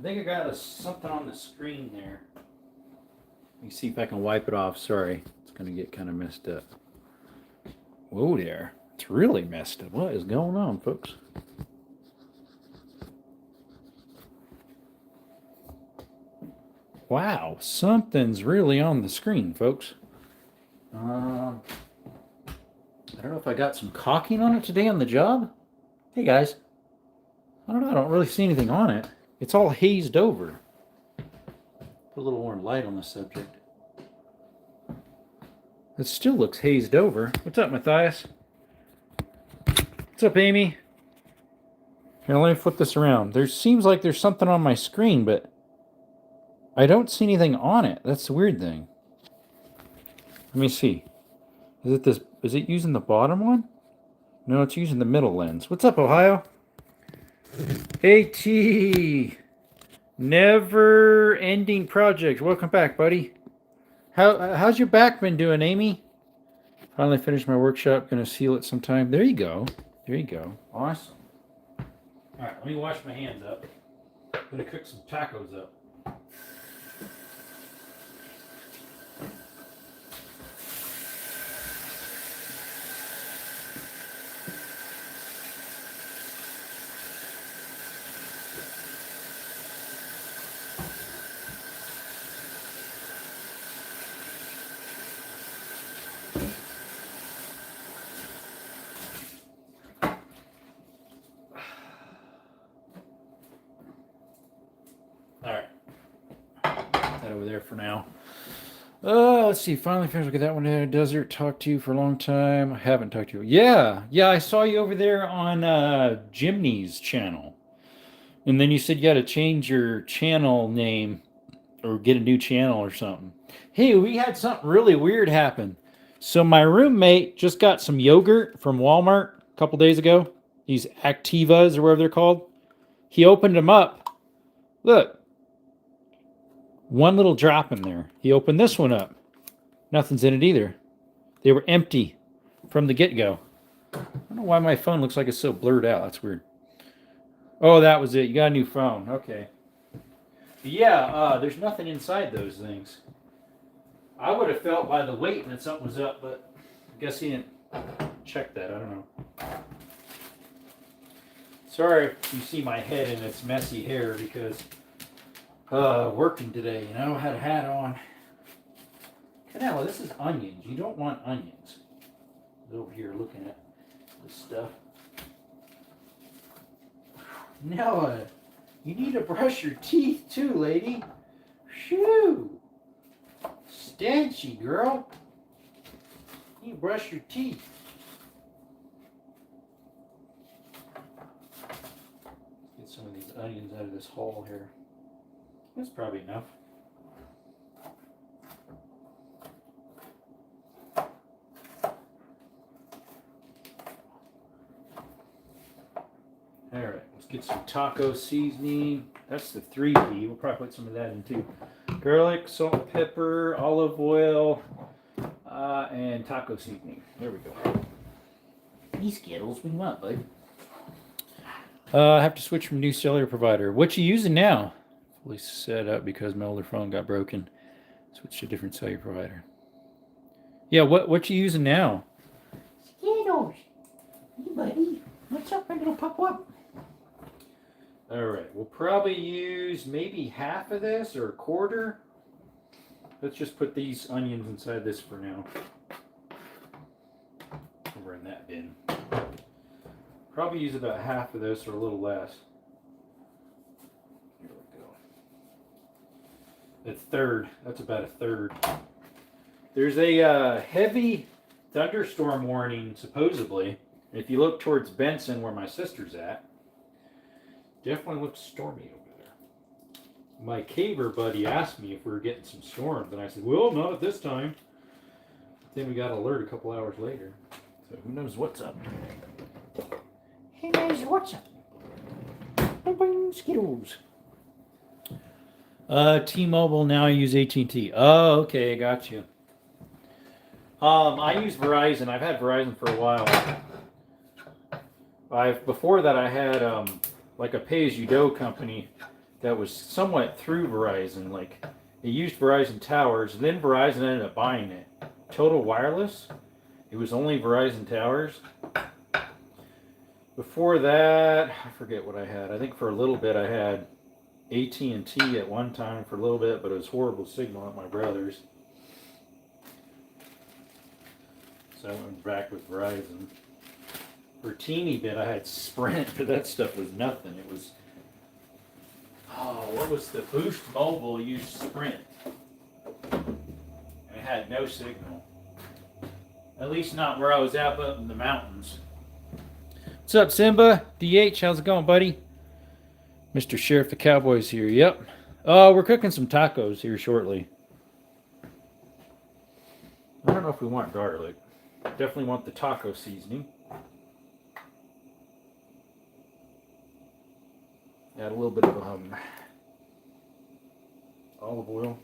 think I got something on the screen there. Let me see if I can wipe it off. Sorry, it's going to get kind of messed up. Whoa there. It's really messed up. What is going on, folks? Wow, something's really on the screen, folks. I don't know if I got some caulking on it today on the job. Hey, guys. I don't know. I don't really see anything on it. It's all hazed over. Put a little more light on the subject. It still looks hazed over. What's up, Matthias? What's up, Amy? Here, let me flip this around. There seems like there's something on my screen, but I don't see anything on it. That's the weird thing. Let me see. Is it using the bottom one? No, it's using the middle lens. What's up, Ohio? AT! Never-ending project. Welcome back, buddy. How's your back been doing, Amy? Finally finished my workshop. Gonna seal it sometime. There you go. There you go. Awesome. All right, let me wash my hands up. I'm gonna cook some tacos up. Over there for now. Let's see. Finally finished. Look at that one there. Desert. Talked to you for a long time. I haven't talked to you. Yeah. I saw you over there on Jimny's channel. And then you said you got to change your channel name or get a new channel or something. Hey, we had something really weird happen. So my roommate just got some yogurt from Walmart a couple days ago. These Activas or whatever they're called. He opened them up. Look. One little drop in there. He opened this one up. Nothing's in it either. They were empty from the get-go. I don't know why my phone looks like it's so blurred out. That's weird. Oh, that was it. You got a new phone. Okay. Yeah, there's nothing inside those things. I would have felt by the weight that something was up, but I guess he didn't check that. I don't know. Sorry if you see my head and its messy hair because working today, I had a hat on. Canelo, this is onions. You don't want onions. Over here looking at this stuff. Now, you need to brush your teeth too, lady. Shoo! Stanchy, girl. You brush your teeth. Get some of these onions out of this hole here. That's probably enough. All right, let's get some taco seasoning. That's the 3P. We'll probably put some of that in too. Garlic, salt, pepper, olive oil, and taco seasoning. There we go. These Skittles, what do you want, bud? I have to switch from new cellular provider. What you using now? Fully set up because my older phone got broken. Switched to a different cellular provider. Yeah, what you using now? Skittles. Hey, buddy. What's up, my little pop-up? All right, we'll probably use maybe half of this or a quarter. Let's just put these onions inside this for now. Over in that bin. Probably use about half of this or a little less. Here we go. A third. That's about a third. There's a heavy thunderstorm warning, supposedly. If you look towards Benson, where my sister's at, definitely looks stormy over there. My caver buddy asked me if we were getting some storms, and I said, well, not at this time. Then we got an alert a couple hours later. So who knows what's up. Who knows what's up? Boing, Skittles. T-Mobile, now I use AT&T. Oh, okay, got you. I use Verizon. I've had Verizon for a while. Before that I had like a pay-as-you-go company that was somewhat through Verizon. Like, it used Verizon towers, and then Verizon ended up buying it. Total Wireless. It was only Verizon towers. Before that, I forget what I had. I think for a little bit I had AT&T at one time for a little bit, but it was horrible signal at my brother's. So I went back with Verizon. For a teeny bit I had Sprint, but that stuff was nothing. It was, what was the Boost Mobile used Sprint? And it had no signal. At least not where I was at, up in the mountains. What's up, Simba? DH, how's it going, buddy? Mr. Sheriff the Cowboy's here. Yep. Oh, we're cooking some tacos here shortly. I don't know if we want garlic. Definitely want the taco seasoning. Add a little bit of olive oil.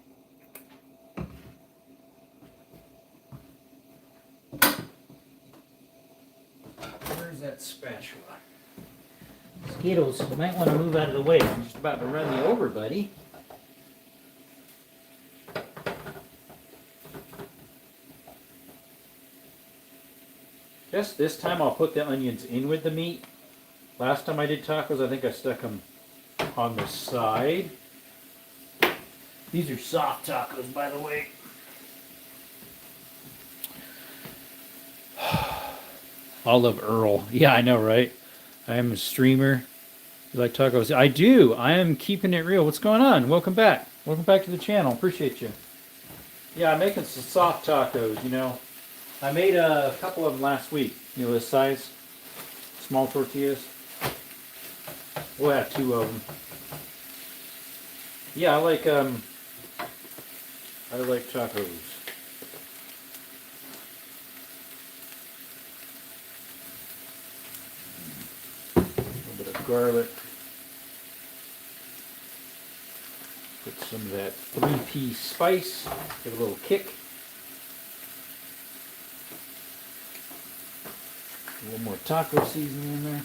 Where's that spatula? Skittles, you might want to move out of the way. I'm just about to run you over, buddy. Guess this time I'll put the onions in with the meat. Last time I did tacos, I think I stuck them on the side. These are soft tacos, by the way. Olive Earl. Yeah, I know, right? I am a streamer. You like tacos? I do. I am keeping it real. What's going on? Welcome back. Welcome back to the channel. Appreciate you. Yeah, I'm making some soft tacos, you know. I made a couple of them last week. You know, this size. Small tortillas. We'll have 2 of them. Yeah, I like tacos. A little bit of garlic. Put some of that 3-piece spice. Give it a little kick. A little more taco seasoning in there.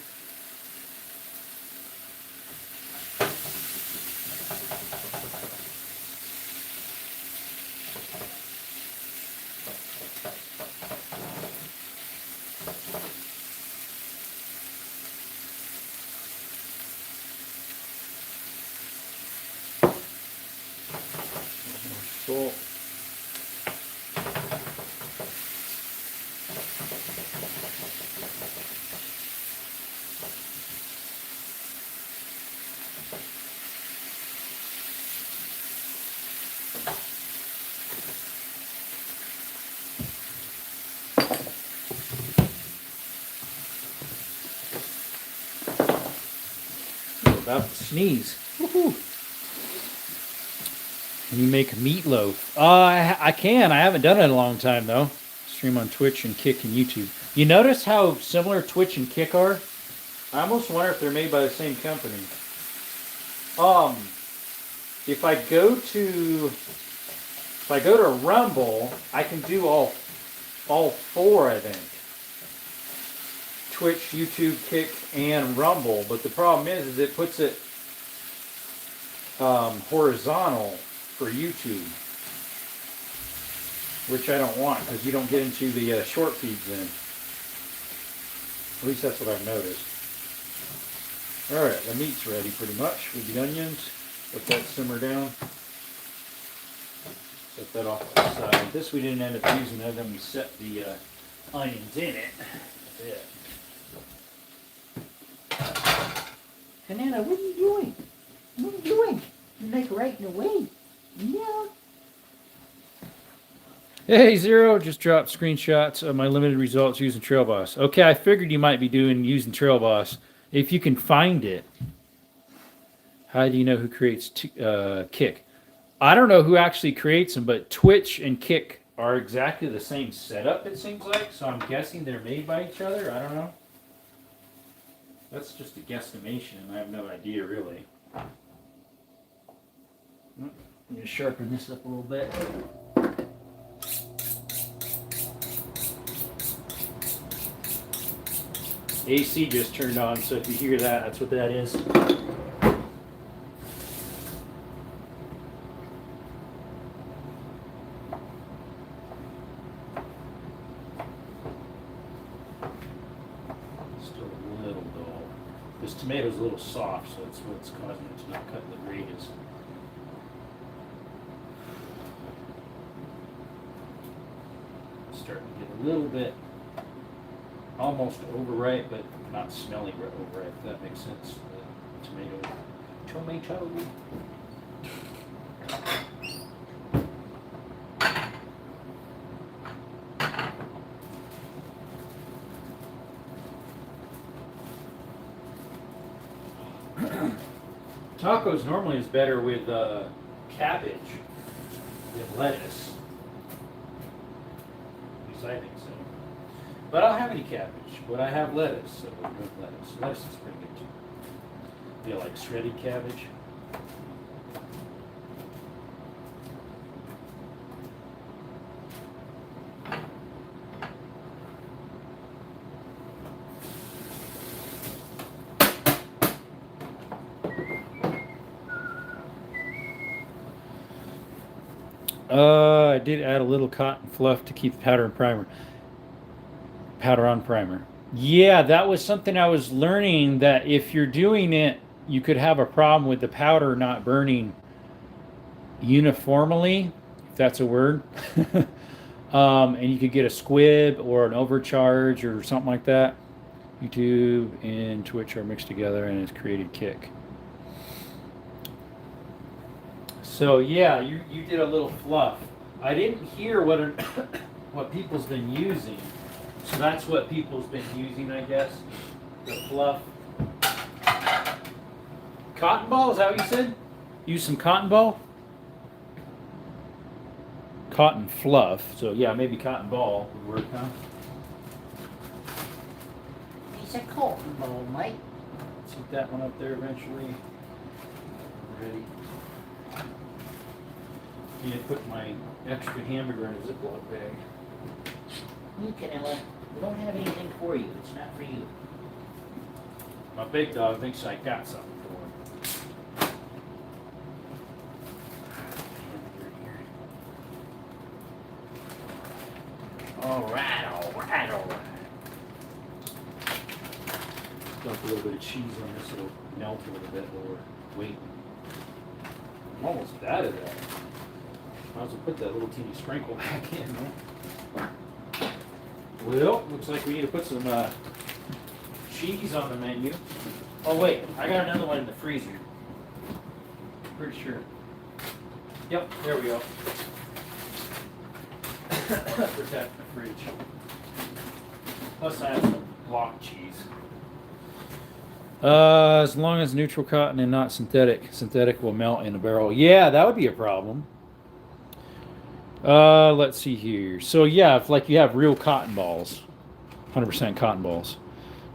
Salt. About to sneeze. Woohoo! Can you make meatloaf? I can. I haven't done it in a long time, though. Stream on Twitch and Kick and YouTube. You notice how similar Twitch and Kick are? I almost wonder if they're made by the same company. If I go to Rumble, I can do all 4, I think. Twitch, YouTube, Kick, and Rumble. But the problem is it puts it horizontal for YouTube, which I don't want because you don't get into the short feeds then. At least that's what I've noticed. Alright, the meat's ready pretty much with the onions. Let that simmer down. Set that off to the side. This we didn't end up using, other than we set the onions in it. That's it. Banana, what are you doing? What are you doing? You're like right in the way. Yeah. Hey, Zero, just dropped screenshots of my limited results using TrailBoss. Okay, I figured you might be using TrailBoss. If you can find it. How do you know who creates Kick? I don't know who actually creates them, but Twitch and Kick are exactly the same setup, it seems like. So I'm guessing they're made by each other. I don't know. That's just a guesstimation. I have no idea, really. I'm going to sharpen this up a little bit. AC just turned on, so if you hear that, that's what that is. tomato's a little soft, so that's what's causing it to not cut the radius. Starting to get a little bit almost overripe, but not smelly overripe, if that makes sense. The tomato. Tacos normally is better with cabbage than lettuce. At least I think so. But I don't have any cabbage, but I have lettuce, so we'll go with lettuce. Lettuce is pretty good too. Do you like shredded cabbage? I did add a little cotton fluff to keep the powder and primer. Powder on primer. Yeah, that was something I was learning, that if you're doing it, you could have a problem with the powder not burning uniformly, if that's a word. And you could get a squib or an overcharge or something like that. YouTube and Twitch are mixed together and it's created kick. So yeah, you did a little fluff. I didn't hear what people's been using, so that's what people's been using, I guess. The fluff. Cotton ball, is that what you said? Use some cotton ball? Cotton fluff. So yeah, maybe cotton ball would work, huh? It's a cotton ball, mate. Let's get that one up there eventually. Ready. Need to put my extra hamburger in a Ziploc bag. You can have we don't have anything for you. It's not for you. My big dog thinks I got something for him. All right. Dump a little bit of cheese on this, it'll melt a little bit while we're waiting. I'm almost out of that. Might as well put that little teeny sprinkle back in, man. Well, looks like we need to put some cheese on the menu. Oh wait, I got another one in the freezer. Pretty sure. Yep, there we go. Protect the fridge. Plus I have some block cheese. As long as neutral cotton and not synthetic. Synthetic will melt in a barrel. Yeah, that would be a problem. Let's see here. So yeah, if like you have real cotton balls, 100% cotton balls.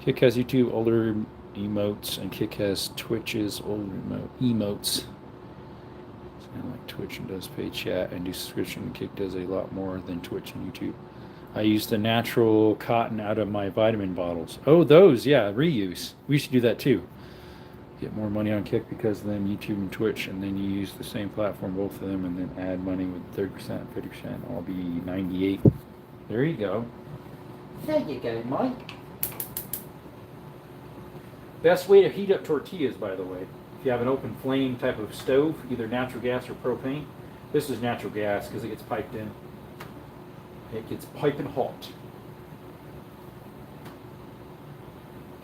Kick has YouTube older emotes, and Kick has Twitch's older emotes. It's kind of like Twitch and does pay chat and do subscription. Kick does a lot more than Twitch and YouTube. I use the natural cotton out of my vitamin bottles. Oh, those, yeah, reuse. We should do that too. Get more money on Kick because of them, YouTube and Twitch, and then you use the same platform, both of them, and then add money with 30%, 50%. I'll be 98. There you go. There you go, Mike. Best way to heat up tortillas, by the way, if you have an open flame type of stove, either natural gas or propane. This is natural gas because it gets piped in. It gets piping hot.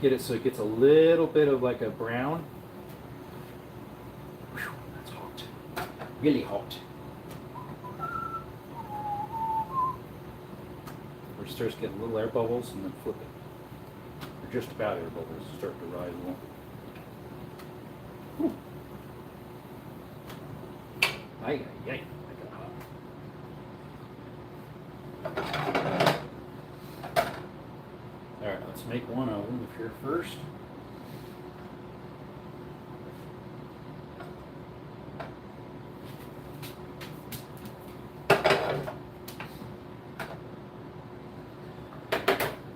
Get it so it gets a little bit of like a brown. Whew, that's hot. Really hot. Where it starts getting little air bubbles, and then flip it. Or just about air bubbles start to rise along. Whew. Ay, ay, ay. Alright, let's make one of them if you're first.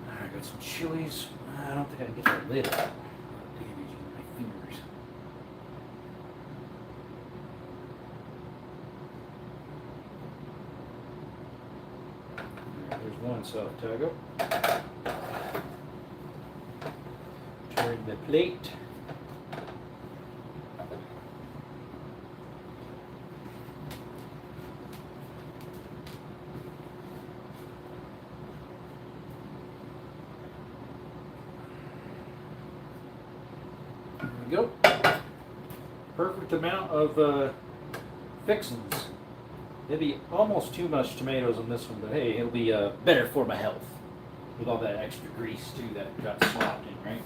Alright, got some chilies. I don't think I can get that lid out. Damaging my fingers. Alright, there's one soft taco. Turn the plate. perfect amount of fixings. It'd be almost too much tomatoes on this one, but hey, it'll be better for my health. With all that extra grease too that got slopped in, right?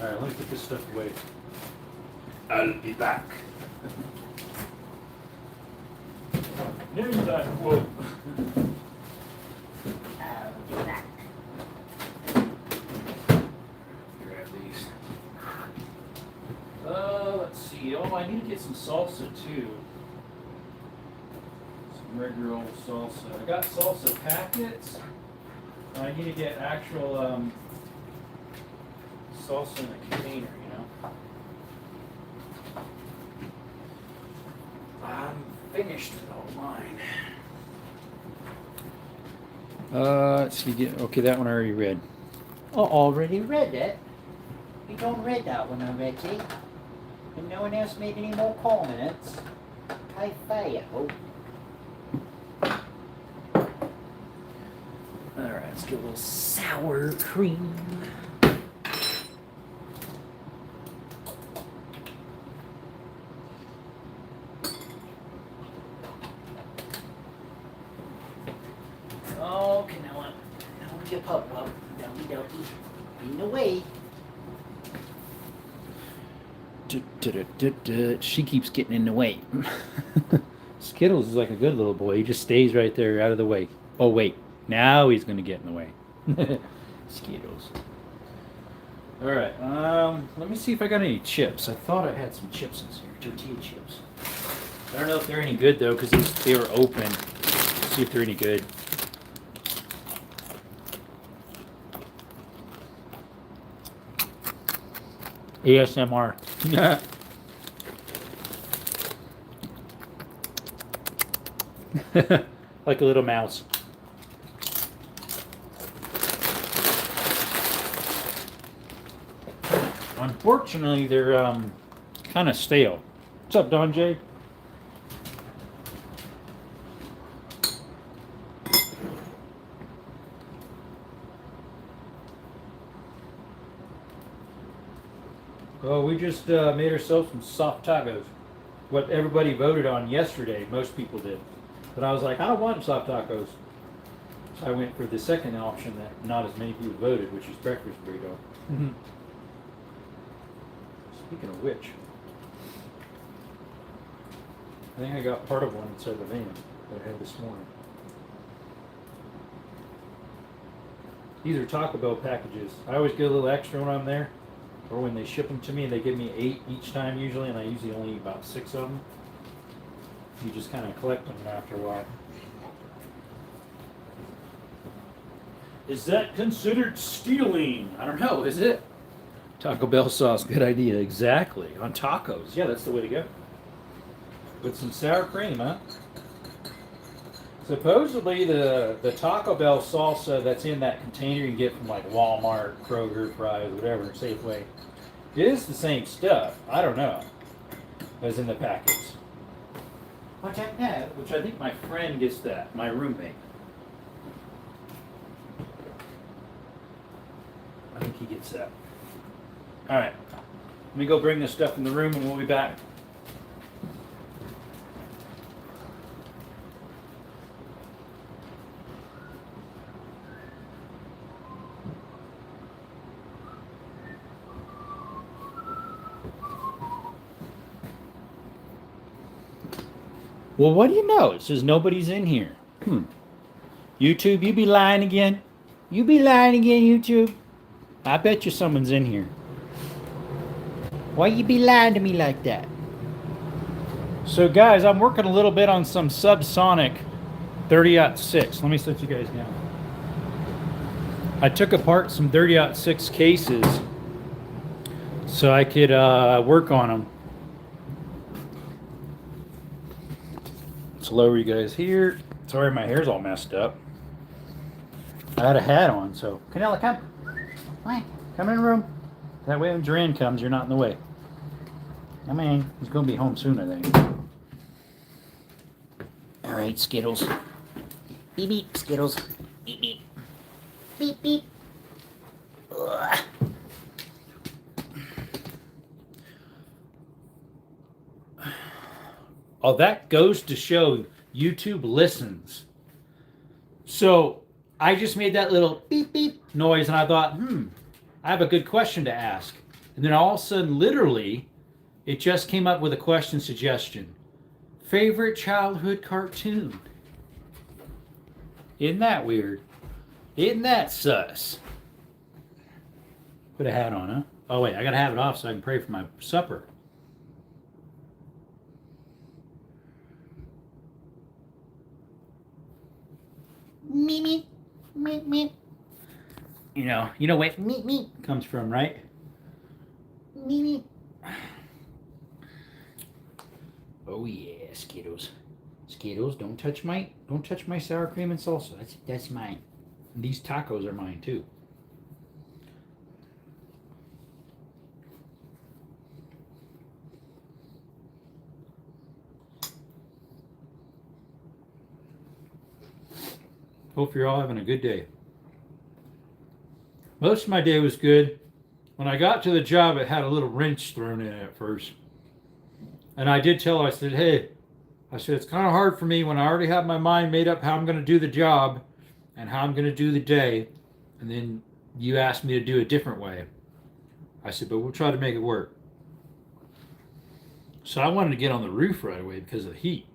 Alright, let me put this stuff away. I'll be back. News that quote. I'll be back. Grab these. Let's see. Oh, I need to get some salsa too. Some regular old salsa. I got salsa packets. I need to get actual salsa in a container, you know. I'm finished with all mine. Let's see. Okay, that one I already read. Oh, already read it. You don't read that one already. And no one else made any more comments. I fail. Alright, let's get a little sour cream. Oh, Canella. Don't give up, love. Doggy doggy. In the way. She keeps getting in the way. Skittles is like a good little boy. He just stays right there out of the way. Oh, wait. Now he's going to get in the way. Skittles. Alright. Let me see if I got any chips. I thought I had some chips in here. Tortilla chips. I don't know if they're any good, though, because they were open. Let's see if they're any good. ASMR. Like a little mouse. Unfortunately, they're kind of stale. What's up, Don J? Well, we just made ourselves some soft tacos. What everybody voted on yesterday, most people did. But I was like, I don't want soft tacos. So I went for the second option that not as many people voted, which is breakfast burrito. Mm-hmm. Speaking of which, I think I got part of one inside the van that I had this morning. These are Taco Bell packages. I always get a little extra when I'm there. Or when they ship them to me, they give me 8 each time usually, and I usually only eat about 6 of them. You just kind of collect them after a while. Is that considered stealing? I don't know, is it? Taco Bell sauce, good idea. Exactly. On tacos. Yeah, that's the way to go. With some sour cream, huh? Supposedly the Taco Bell salsa that's in that container you get from like Walmart, Kroger, Fry's, whatever, Safeway, is the same stuff. I don't know. As in the packets. Which I think my friend gets that, my roommate. I think he gets that. Alright. Let me go bring this stuff in the room and we'll be back. Well, what do you know? It says nobody's in here. YouTube, you be lying again? You be lying again, YouTube? I bet you someone's in here. Why you be lying to me like that? So, guys, I'm working a little bit on some subsonic 30-06. Let me set you guys down. I took apart some 30-06 cases so I could work on them. Let's lower you guys here. Sorry, my hair's all messed up. I had a hat on, so. Canella, come. Come in the room. That way when Duran comes, you're not in the way. I mean, he's going to be home soon, I think. All right, Skittles. Beep, beep, Skittles. Beep, beep. Beep, beep. Ugh. Oh, that goes to show YouTube listens. So I just made that little beep beep noise and I thought, I have a good question to ask. And then all of a sudden, literally, it just came up with a question suggestion. Favorite childhood cartoon? Isn't that weird? Isn't that sus? Put a hat on, huh? Oh, wait, I gotta have it off so I can pray for my supper. Meep, meep, meep, meep. You know where meep meep comes from, right? Meep, meep. Oh yeah, Skittles. Skittles, don't touch my sour cream and salsa. That's mine. And these tacos are mine too. Hope you're all having a good day. Most of my day was good. When I got to the job, it had a little wrench thrown in it at first. And I did tell her, I said, hey, it's kind of hard for me when I already have my mind made up how I'm going to do the job and how I'm going to do the day. And then you asked me to do a different way. I said, but we'll try to make it work. So I wanted to get on the roof right away because of the heat.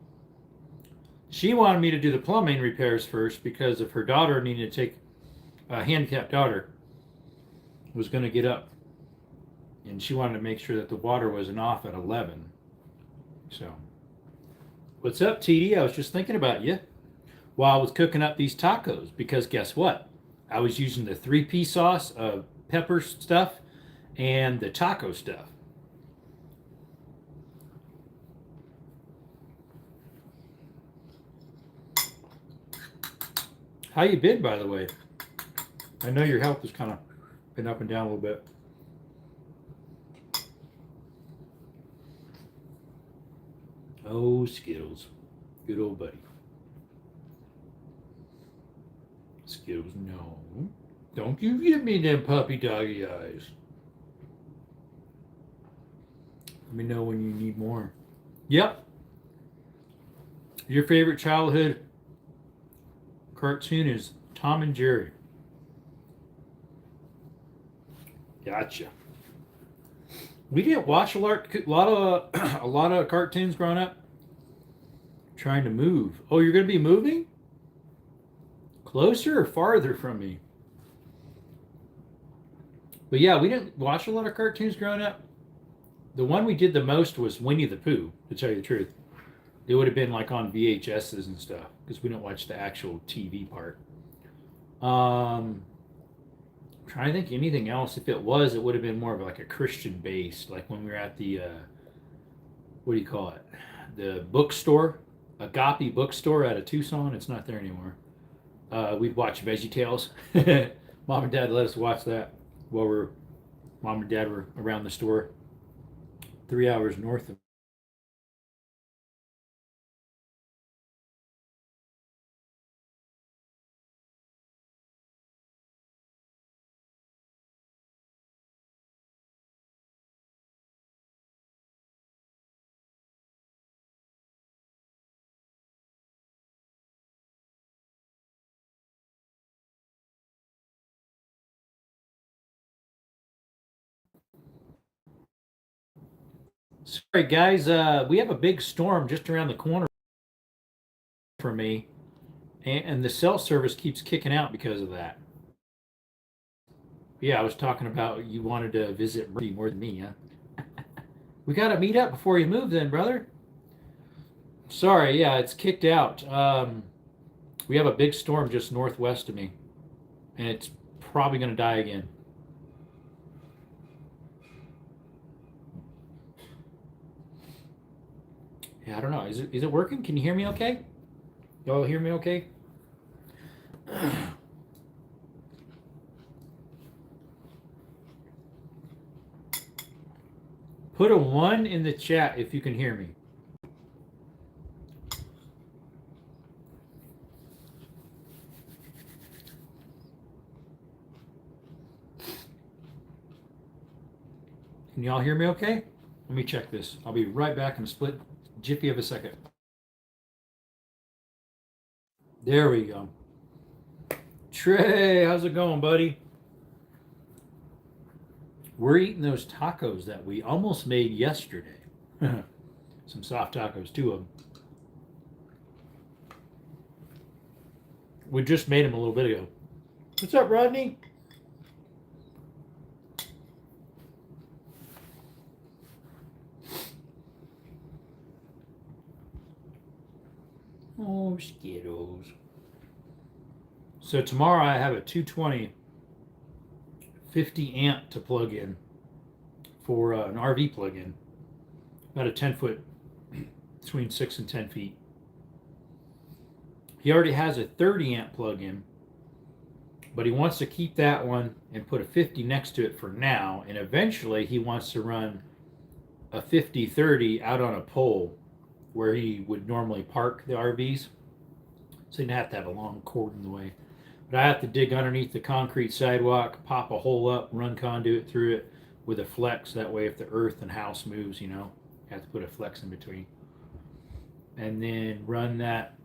She wanted me to do the plumbing repairs first because if her daughter needed to take a handicapped daughter was going to get up. And she wanted to make sure that the water wasn't off at 11. So, what's up, TD? I was just thinking about you while I was cooking up these tacos because guess what? I was using the 3P sauce of pepper stuff and the taco stuff. How you been, by the way? I know your health has kind of been up and down a little bit. Oh, Skittles. Good old buddy. Skittles, no. Don't you give me them puppy doggy eyes. Let me know when you need more. Yep. Your favorite childhood cartoon is Tom and Jerry. Gotcha. We didn't watch a lot of cartoons growing up. Trying to move. Oh, you're going to be moving? Closer or farther from me? But yeah, we didn't watch a lot of cartoons growing up. The one we did the most was Winnie the Pooh, to tell you the truth. It would have been like on VHSs and stuff because we didn't watch the actual TV part. Trying to think anything else. If it was, it would have been more of like a Christian based, like when we were at the what do you call it? The bookstore, Agape bookstore out of Tucson. It's not there anymore. We'd watch VeggieTales. Mom and Dad let us watch that while Mom and Dad were around the store, 3 hours north of. Sorry, guys. We have a big storm just around the corner for me, and the cell service keeps kicking out because of that. Yeah, I was talking about you wanted to visit Murphy more than me, huh? We got to meet up before you move, then, brother. Sorry, yeah, it's kicked out. We have a big storm just northwest of me, and it's probably going to die again. Yeah, I don't know. Is it working? Can you hear me okay? Y'all hear me okay? Put a 1 in the chat if you can hear me. Can y'all hear me okay? Let me check this. I'll be right back in a split Jiffy of a second. There we go. Trey, how's it going, buddy? We're eating those tacos that we almost made yesterday. Some soft tacos, 2 of them. We just made them a little bit ago. What's up, Rodney? Oh, Skittles. So tomorrow I have a 220 50 amp to plug in for an RV plug-in. About a 10-foot, between 6 and 10 feet. He already has a 30 amp plug-in, but he wants to keep that one and put a 50 next to it for now, and eventually he wants to run a 50-30 out on a pole where he would normally park the RVs. So he'd have to have a long cord in the way. But I have to dig underneath the concrete sidewalk, pop a hole up, run conduit through it with a flex. That way if the earth and house moves, you know, I have to put a flex in between. And then run that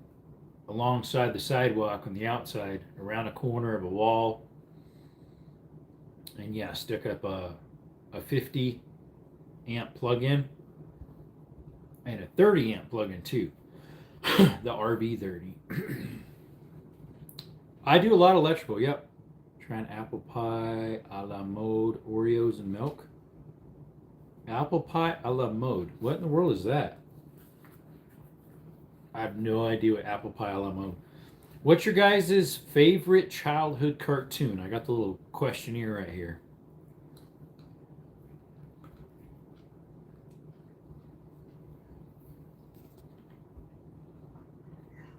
alongside the sidewalk on the outside, around a corner of a wall. And yeah, stick up a 50 amp plug-in and a 30 amp plug-in too. The RV 30. I do a lot of electrical, yep. Trying apple pie a la mode, Oreos and milk. Apple pie a la mode. What in the world is that? I have no idea what apple pie a la mode. What's your guys' favorite childhood cartoon? I got the little questionnaire right here.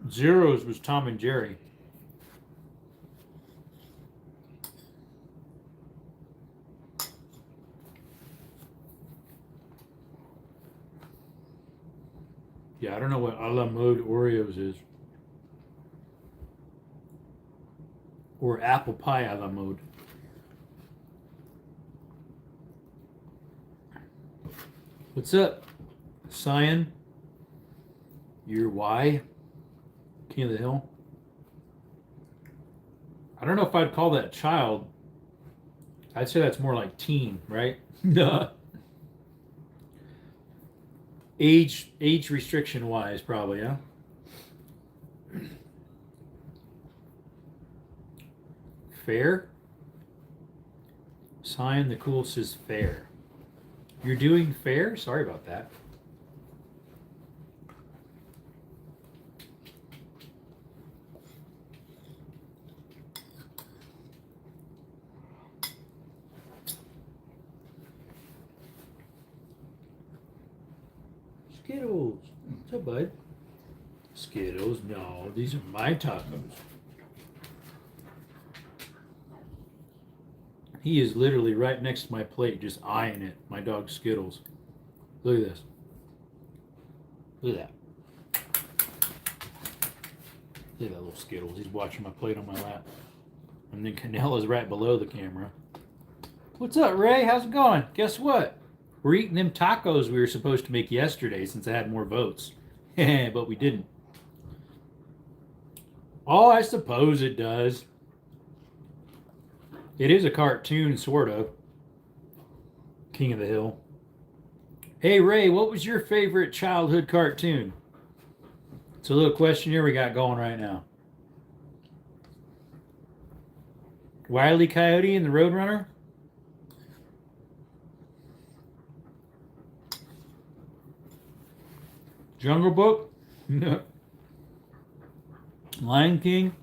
Zeros was Tom and Jerry. Yeah, I don't know what a la mode Oreos is. Or apple pie a la mode. What's up, Cyan? You're why? King of the Hill. I don't know if I'd call that child. I'd say that's more like teen, right? Age restriction wise, probably, huh? Fair? Sign the cool says fair. You're doing fair? Sorry about that. Skittles. What's up, bud? Skittles? No, these are my tacos. He is literally right next to my plate, just eyeing it. My dog Skittles. Look at this. Look at that. Look at that little Skittles. He's watching my plate on my lap. And then Canella's right below the camera. What's up, Ray? How's it going? Guess what? We're eating them tacos we were supposed to make yesterday since I had more votes. But we didn't. Oh, I suppose it does. It is a cartoon, sort of. King of the Hill. Hey, Ray, what was your favorite childhood cartoon? It's a little questionnaire we got going right now. Wile E. Coyote and the Roadrunner? Jungle Book? No. Lion King?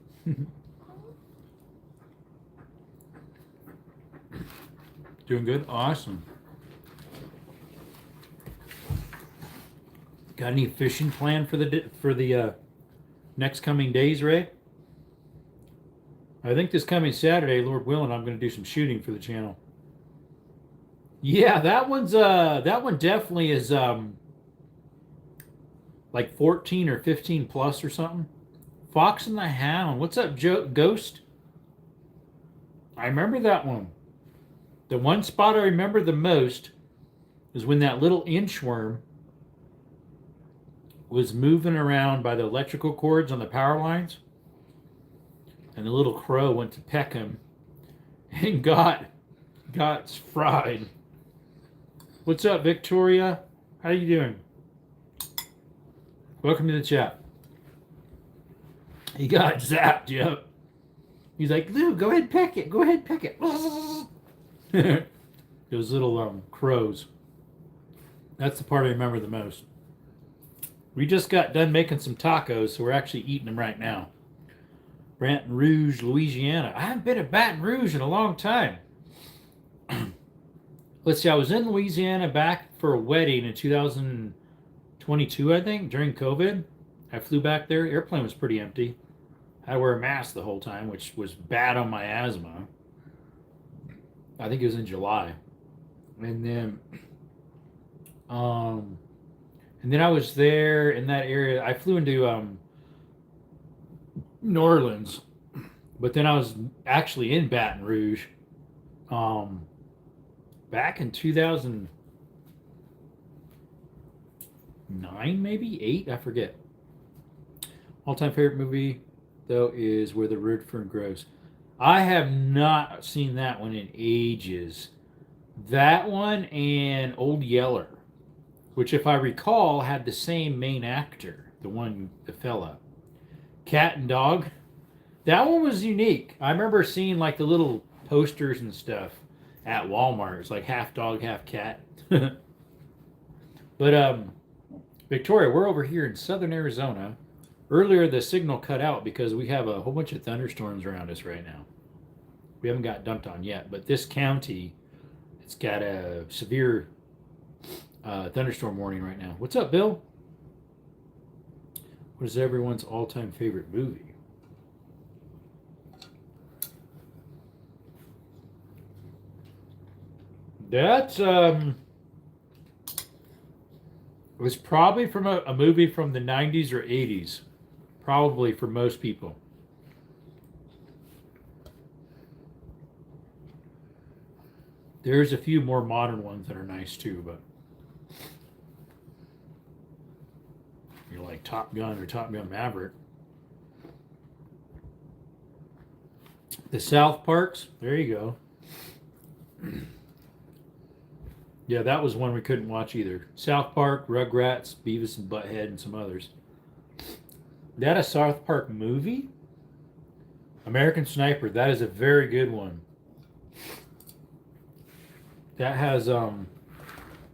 Doing good? Awesome. Got any fishing plan for the next coming days, Ray? I think this coming Saturday, Lord willing, I'm going to do some shooting for the channel. Yeah, that one definitely is like 14 or 15 plus or something. Fox and the Hound. What's up, Ghost? I remember that one. The one spot I remember the most is when that little inchworm was moving around by the electrical cords on the power lines, and the little crow went to peck him and got fried. What's up, Victoria? How you doing? Welcome to the chat. He got zapped, yep. He's like, Lou, go ahead, peck it. Go ahead, peck it. Those little crows. That's the part I remember the most. We just got done making some tacos, so we're actually eating them right now. Baton Rouge, Louisiana. I haven't been to Baton Rouge in a long time. Let's see, I was in Louisiana back for a wedding in 2022, I think, during COVID. I flew back there. Airplane was pretty empty. I had to wear a mask the whole time, which was bad on my asthma. I think it was in July. And then I was there in that area. I flew into New Orleans, but then I was actually in Baton Rouge back in 2009, maybe 8, I forget. All-time favorite movie though is Where the Red Fern Grows. I have not seen that one in ages. That one and Old Yeller, which if I recall had the same main actor, the fella. Cat and Dog. That one was unique. I remember seeing like the little posters and stuff at Walmart. It's like half dog, half cat. But Victoria, we're over here in southern Arizona. Earlier the signal cut out because we have a whole bunch of thunderstorms around us right now. We haven't got dumped on yet, but this county, it's got a severe thunderstorm warning right now. What's up, Bill? What is everyone's all-time favorite movie? That was probably from a movie from the 90s or 80s. Probably for most people. There's a few more modern ones that are nice too, but you're like Top Gun or Top Gun Maverick. The South Parks, there you go. Yeah, that was one we couldn't watch either. South Park, Rugrats, Beavis and Butthead, and some others. That a South Park movie? American Sniper, that is a very good one. That has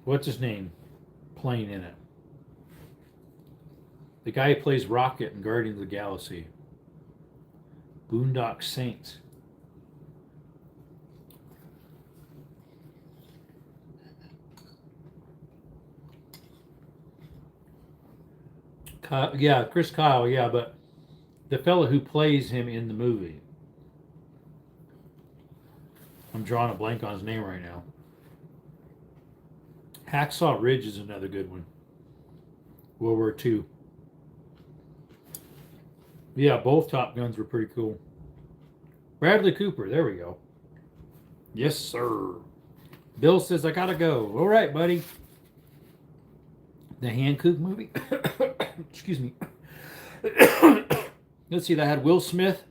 what's his name playing in it? The guy who plays Rocket in Guardians of the Galaxy. Boondock Saints. Yeah, Chris Kyle, yeah, but the fellow who plays him in the movie. I'm drawing a blank on his name right now. Hacksaw Ridge is another good one. World War II. Yeah, both Top Guns were pretty cool. Bradley Cooper, there we go. Yes, sir. Bill says, I gotta go. All right, buddy. The Hancock movie. Excuse me. Let's see, that had Will Smith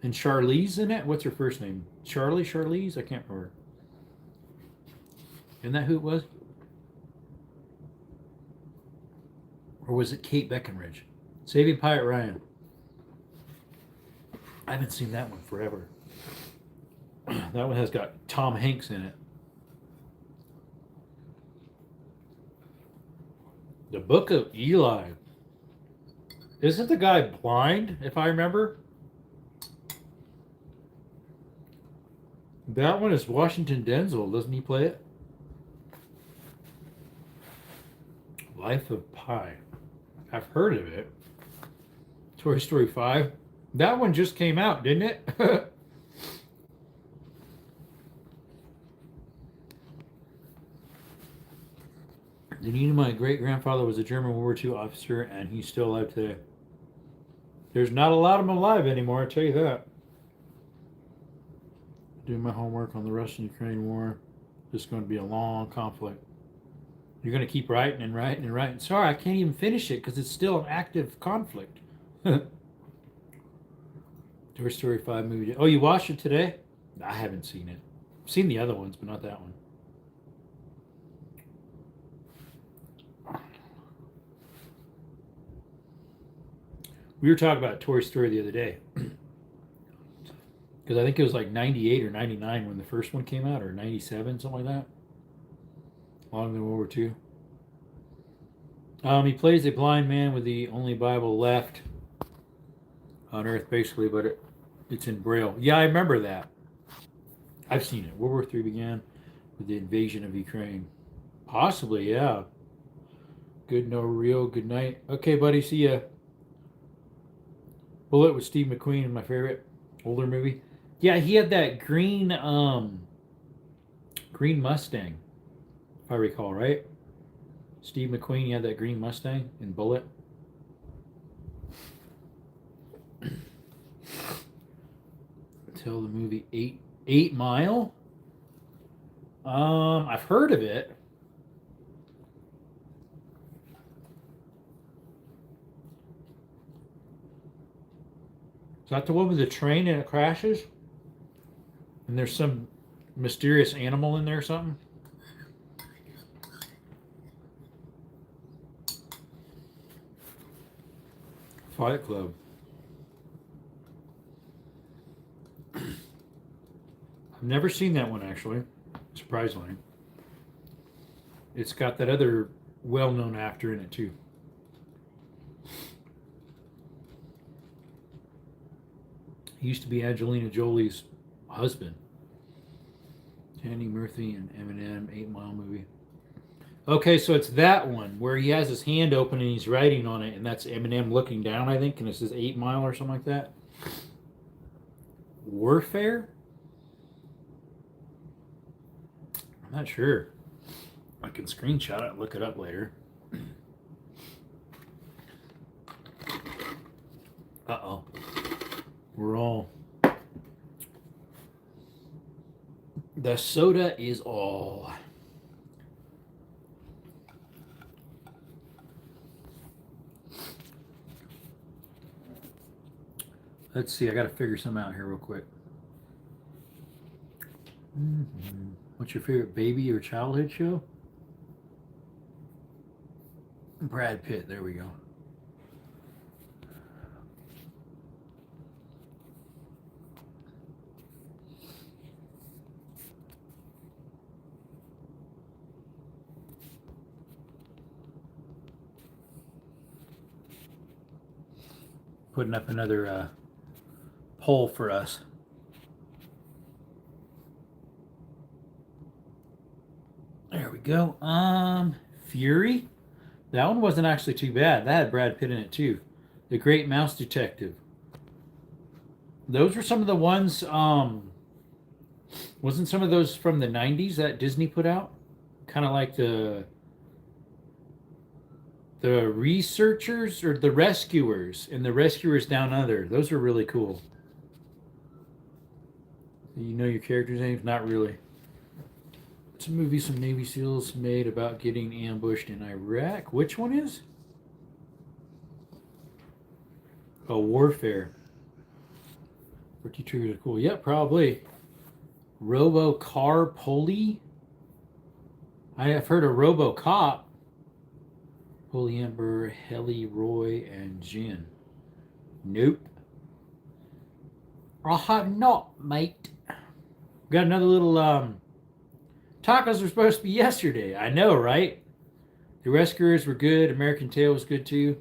and Charlize in it. What's her first name? Charlize? I can't remember. Isn't that who it was? Or was it Kate Beckinsale? Saving Private Ryan. I haven't seen that one forever. That one has got Tom Hanks in it. The Book of Eli. Isn't the guy blind, if I remember? That one is Washington Denzel. Doesn't he play it? Life of Pi. I've heard of it. Toy Story 5. That one just came out, didn't it? My great-grandfather was a German World War II officer, and he's still alive today. There's not a lot of them alive anymore, I tell you that. Doing my homework on the Russian-Ukraine war. This is going to be a long conflict. You're going to keep writing and writing and writing. Sorry, I can't even finish it because it's still an active conflict. Toy Story 5 movie. Oh, you watched it today? I haven't seen it. I've seen the other ones, but not that one. We were talking about Toy Story the other day. Because I think it was like 98 or 99 when the first one came out, or 97, something like that. Long in World War II. He plays a blind man with the only Bible left on Earth, basically, but it's in Braille. Yeah, I remember that. I've seen it. World War III began with the invasion of Ukraine. Possibly, yeah. Good, no real. Good night. Okay, buddy. See ya. Bullet with Steve McQueen, my favorite older movie. Yeah, he had that green Mustang, if I recall, right? Steve McQueen, he had that green Mustang in Bullet. Until the movie 8 Mile. I've heard of it. Is that the one with the train and it crashes? And there's some mysterious animal in there or something? Fight Club. I've never seen that one, actually. Surprisingly. It's got that other well-known actor in it, too. He used to be Angelina Jolie's husband. Andy Murphy and Eminem, 8 Mile movie. Okay, so it's that one where he has his hand open and he's writing on it, and that's Eminem looking down, I think, and it says 8 Mile or something like that. Warfare? I'm not sure. I can screenshot it and look it up later. Uh-oh. We're all... The soda is all. Let's see, I got to figure some out here real quick. What's your favorite baby or childhood show? Brad Pitt, there we go. Putting up another poll for us. There we go. Fury. That one wasn't actually too bad. That had Brad Pitt in it too. The Great Mouse Detective. Those were some of the ones. Wasn't some of those from the 90s that Disney put out? Kind of like the researchers or the rescuers and the rescuers down under. Those are really cool. You know your character's names? Not really. It's a movie some Navy SEALs made about getting ambushed in Iraq. Which one is? Oh, Warfare. 40 triggers are cool. Yeah, probably. Robo Car Pulley. I have heard of Robo Cop. Holy Ember, Helly, Roy, and Jin. Nope. I have not, mate. Got another little, tacos were supposed to be yesterday. I know, right? The Rescuers were good. American Tail was good, too.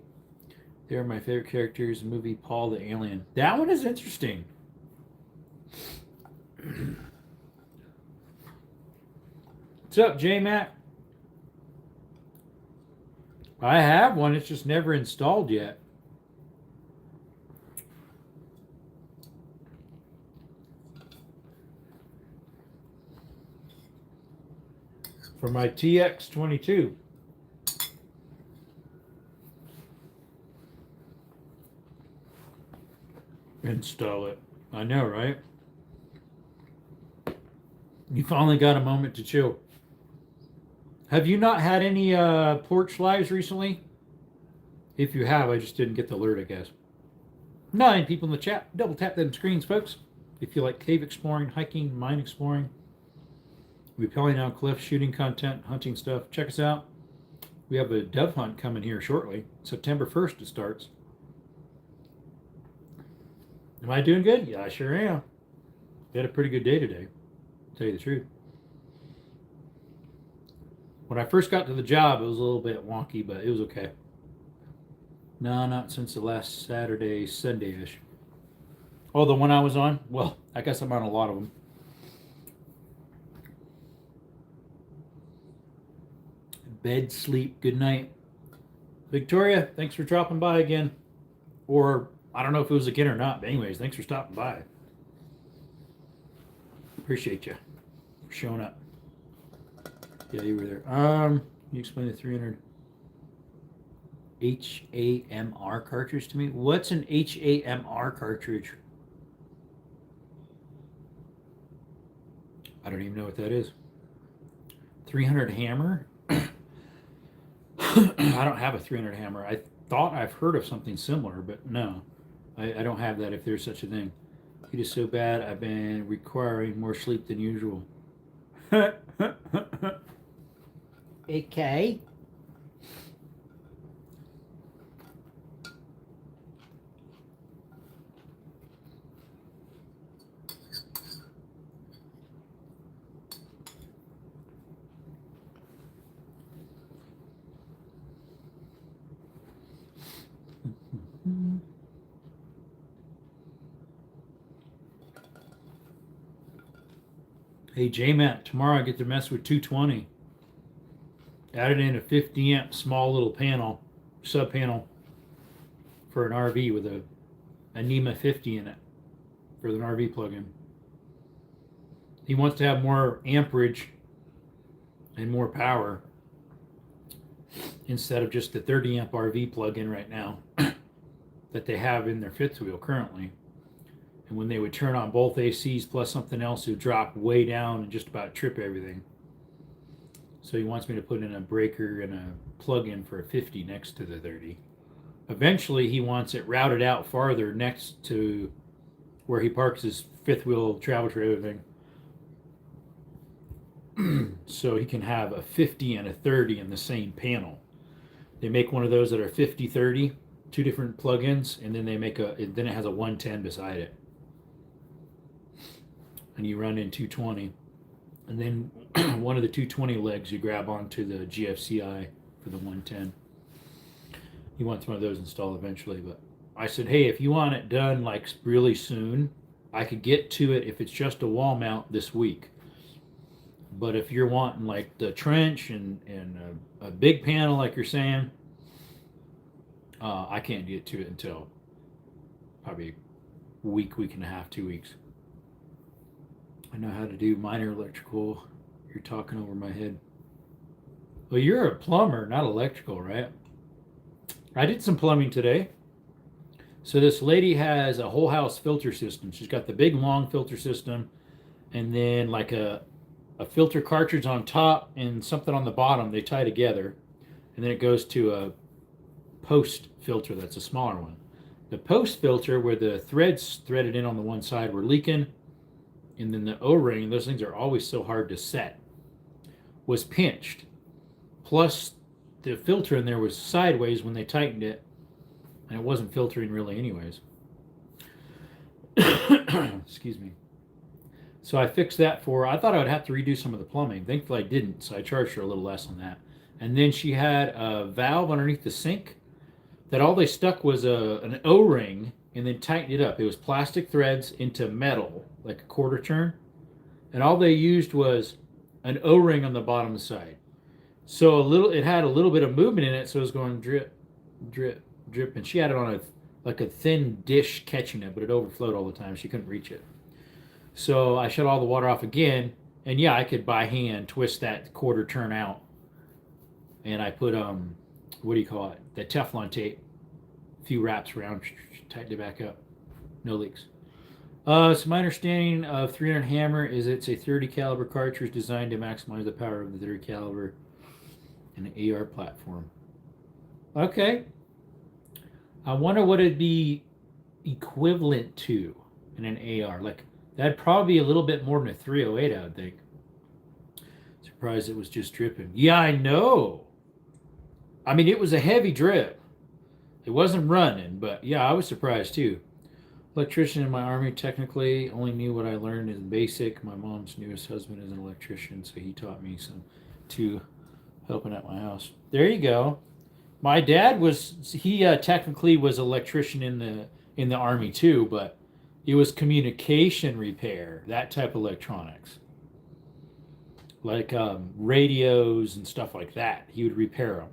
They are my favorite characters. The movie Paul the Alien. That one is interesting. What's up, J-Mac? I have one. It's just never installed yet. For my TX22. Install it. I know, right? You finally got a moment to chill. Have you not had any porch lives recently? If you have, I just didn't get the alert, I guess. 9 people in the chat. Double tap them screens, folks. If you like cave exploring, hiking, mine exploring, rappelling down cliffs, shooting content, hunting stuff, check us out. We have a dove hunt coming here shortly. September 1st it starts. Am I doing good? Yeah, I sure am. We had a pretty good day today, to tell you the truth. When I first got to the job, it was a little bit wonky, but it was okay. No, not since the last Saturday, Sunday-ish. Oh, the one I was on? Well, I guess I'm on a lot of them. Bed, sleep, good night. Victoria, thanks for dropping by again. Or, I don't know if it was again or not, but anyways, thanks for stopping by. Appreciate you for showing up. Yeah, you were there. You explain the 300 HAMR cartridge to me? What's an HAMR cartridge? I don't even know what that is. 300 hammer? I don't have a 300 hammer. I thought I've heard of something similar, but no. I don't have that if there's such a thing. It is so bad, I've been requiring more sleep than usual. Okay. Hey, J-Matt, tomorrow I get to mess with 220. Added in a 50 amp small little panel, sub panel for an RV with a NEMA 50 in it for an RV plug-in. He wants to have more amperage and more power instead of just the 30 amp RV plug-in right now that they have in their fifth wheel currently. And when they would turn on both ACs plus something else, it would drop way down and just about trip everything. So he wants me to put in a breaker and a plug-in for a 50 next to the 30. Eventually, he wants it routed out farther next to where he parks his fifth wheel travel trailer thing. So he can have a 50 and a 30 in the same panel. They make one of those that are 50-30, 2 different plug-ins, and then then it has a 110 beside it. And you run in 220, and then one of the 220 legs you grab onto the GFCI for the 110. He wants one of those installed eventually, but I said, hey, if you want it done like really soon, I could get to it if it's just a wall mount this week. But if you're wanting like the trench and a big panel like you're saying, I can't get to it until probably a week and a half, 2 weeks. I know how to do minor electrical. You're talking over my head. Well, you're a plumber, not electrical, right? I did some plumbing today. So this lady has a whole house filter system. She's got the big long filter system and then like a filter cartridge on top and something on the bottom they tie together. And then it goes to a post filter that's a smaller one. The post filter where the threads threaded in on the one side were leaking, and then the O-ring, those things are always so hard to set, was pinched. Plus, the filter in there was sideways when they tightened it, and it wasn't filtering really anyways. Excuse me. So I fixed that for her. I thought I would have to redo some of the plumbing. Thankfully I didn't, so I charged her a little less on that. And then she had a valve underneath the sink that all they stuck was an O-ring and then tightened it up. It was plastic threads into metal, like a quarter turn. And all they used was an O-ring on the bottom side. So it had a little bit of movement in it, so it was going drip, drip, drip. And she had it on a thin dish catching it, but it overflowed all the time. She couldn't reach it. So I shut all the water off again. And yeah, I could by hand twist that quarter turn out. And I put, what do you call it? The Teflon tape. A few wraps around, tightened it back up. No leaks. So my understanding of 300 hammer is it's a 30 caliber cartridge designed to maximize the power of the 30 caliber. an AR platform. Okay. I wonder what it'd be equivalent to in an AR. Like, that'd probably be a little bit more than a 308, I would think. Surprised it was just dripping. Yeah, I know. I mean, it was a heavy drip. It wasn't running, but yeah, I was surprised too. Electrician in my army, technically only knew what I learned in basic. My mom's newest husband is an electrician, so he taught me some too, helping at my house. There you go. My dad was technically was electrician in the army too, but it was communication repair, that type of electronics, like radios and stuff like that. He would repair them.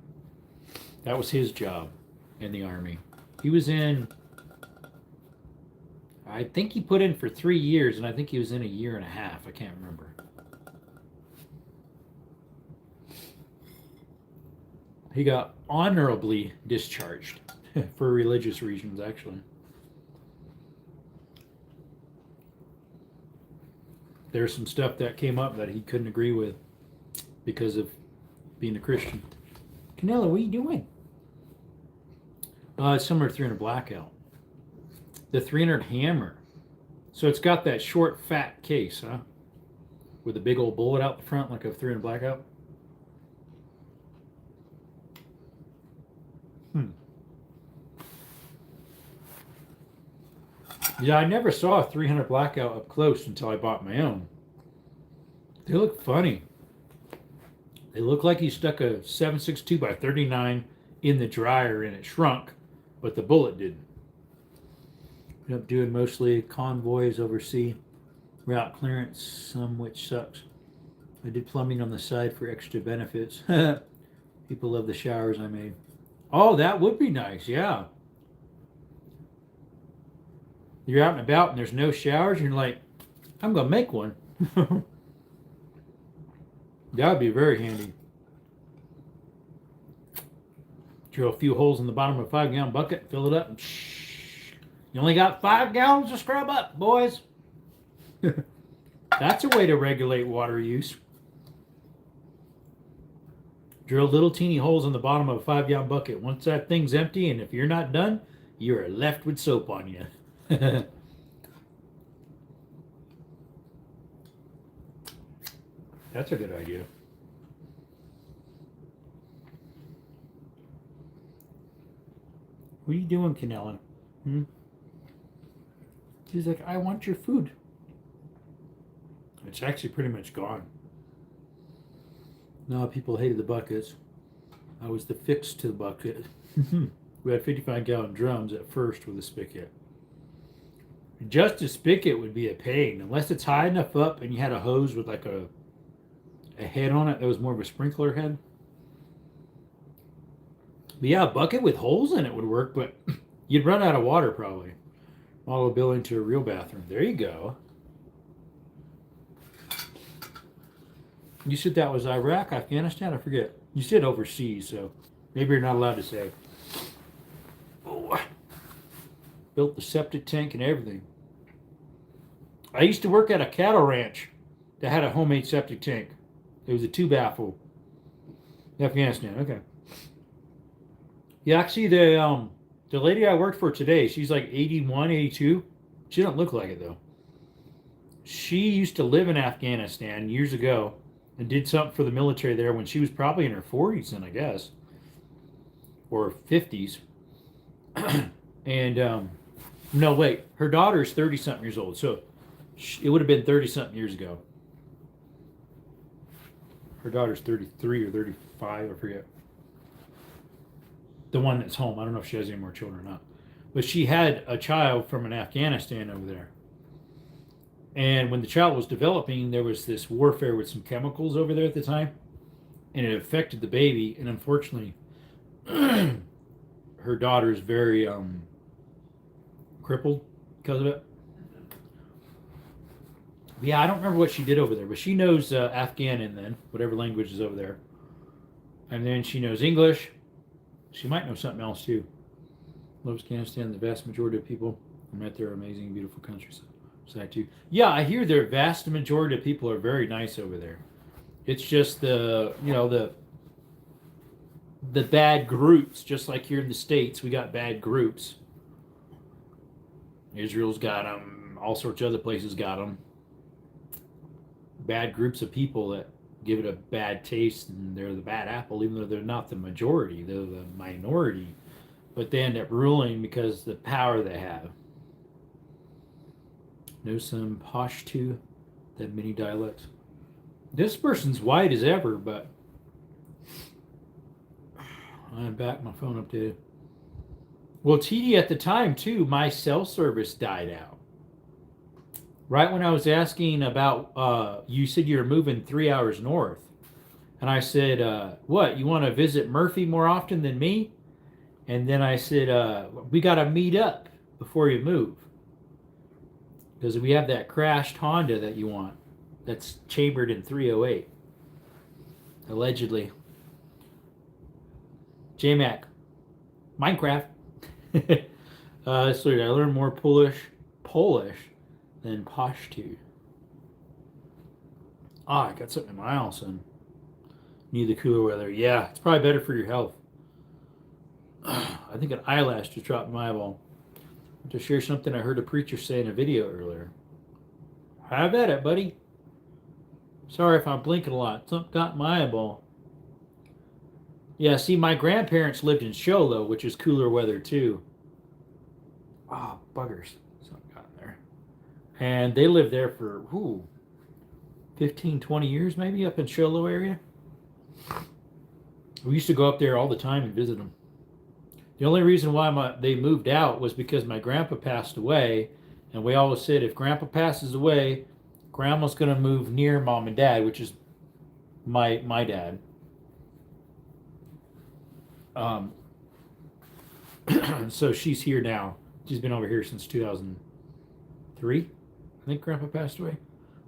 That was his job in the army. He was in, I think he put in for 3 years, and I think he was in a year and a half. I can't remember. He got honorably discharged for religious reasons, actually. There's some stuff that came up that he couldn't agree with because of being a Christian. Canelo, what are you doing? It's similar to 300 Blackout. The 300 Hammer. So it's got that short, fat case, huh? With a big old bullet out the front like a 300 Blackout. Yeah, I never saw a 300 Blackout up close until I bought my own. They look funny. They look like he stuck a 7.62 by 39 in the dryer and it shrunk, but the bullet didn't. Ended up doing mostly convoys overseas, route clearance, some which sucks. I did plumbing on the side for extra benefits. People love the showers I made. Oh, that would be nice, yeah. You're out and about and there's no showers, and you're like, I'm going to make one. That would be very handy. Drill a few holes in the bottom of a 5-gallon bucket, fill it up, and you only got 5 gallons to scrub up, boys. That's a way to regulate water use. Drill little teeny holes in the bottom of a 5-gallon bucket. Once that thing's empty, and if you're not done, you are left with soap on you. That's a good idea. What are you doing, Canella? She's like, I want your food. It's actually pretty much gone. No, people hated the buckets. I was the fix to the bucket. We had 55-gallon drums at first with a spigot. Just a spigot would be a pain, unless it's high enough up and you had a hose with like a head on it that was more of a sprinkler head. But yeah, a bucket with holes in it would work, but you'd run out of water probably. Model building to a real bathroom. There you go. You said that was Iraq, Afghanistan? I forget. You said overseas, so maybe you're not allowed to say. Oh, built the septic tank and everything. I used to work at a cattle ranch that had a homemade septic tank. It was a 2-baffle. Afghanistan, okay. Yeah, actually, the lady I worked for today, she's like 81, 82. She don't look like it, though. She used to live in Afghanistan years ago and did something for the military there when she was probably in her 40s, then, I guess. Or 50s. And, no, wait. Her daughter's 30-something years old, so it would have been 30-something years ago. Her daughter's 33 or 35, I forget. The one that's home. I don't know if she has any more children or not. But she had a child from Afghanistan over there. And when the child was developing, there was this warfare with some chemicals over there at the time. And it affected the baby. And unfortunately, her daughter's very crippled because of it. Yeah, I don't remember what she did over there, but she knows Afghan and then whatever language is over there. And then she knows English. She might know something else too. Loves Afghanistan. The vast majority of people I met there are amazing, beautiful countryside too. Yeah, I hear the vast majority of people are very nice over there. It's just the the bad groups, just like here in the States, we got bad groups. Israel's got them. All sorts of other places got them. Bad groups of people that give it a bad taste, and they're the bad apple, even though they're not the majority. They're the minority. But they end up ruling because of the power they have. Know some Pashto, that many dialects. This person's white as ever, but I'm back. My phone updated. Well, TD, at the time, too, my cell service died out. Right when I was asking about, you said you were moving 3 hours north. And I said, what, you want to visit Murphy more often than me? And then I said, we got to meet up before you move. Because we have that crashed Honda that you want. That's chambered in 308. Allegedly. JMac. Minecraft. So I learned more Polish than Pashto. I got something in my eye, son. Need the cooler weather. Yeah, it's probably better for your health. I think an eyelash just dropped in my eyeball. To share something I heard a preacher say in a video earlier. Have at it, buddy. Sorry if I'm blinking a lot. Something got in my eyeball. Yeah, see, my grandparents lived in Sholo, which is cooler weather too. Oh, buggers. Something got in there. And they lived there for, 15, 20 years maybe, up in Sholo area. We used to go up there all the time and visit them. The only reason why they moved out was because my grandpa passed away, and we always said if grandpa passes away, grandma's going to move near mom and dad, which is my dad. So she's here now. She's been over here since 2003. I think grandpa passed away.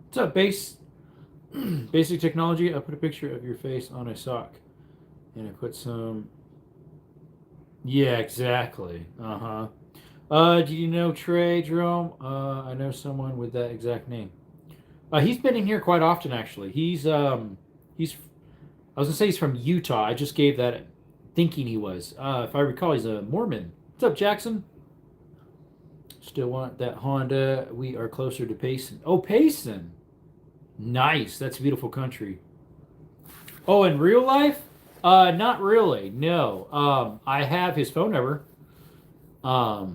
What's up, Basic Technology? I put a picture of your face on a sock, and I put some... Yeah, exactly. Do you know Trey, Jerome? I know someone with that exact name. He's been in here quite often, actually. I was gonna say he's from Utah. I just gave that thinking he was. If I recall, he's a Mormon. What's up, Jackson? Still want that Honda. We are closer to Payson. Oh, Payson. Nice. That's a beautiful country. Oh, in real life? Not really. No. I have his phone number. I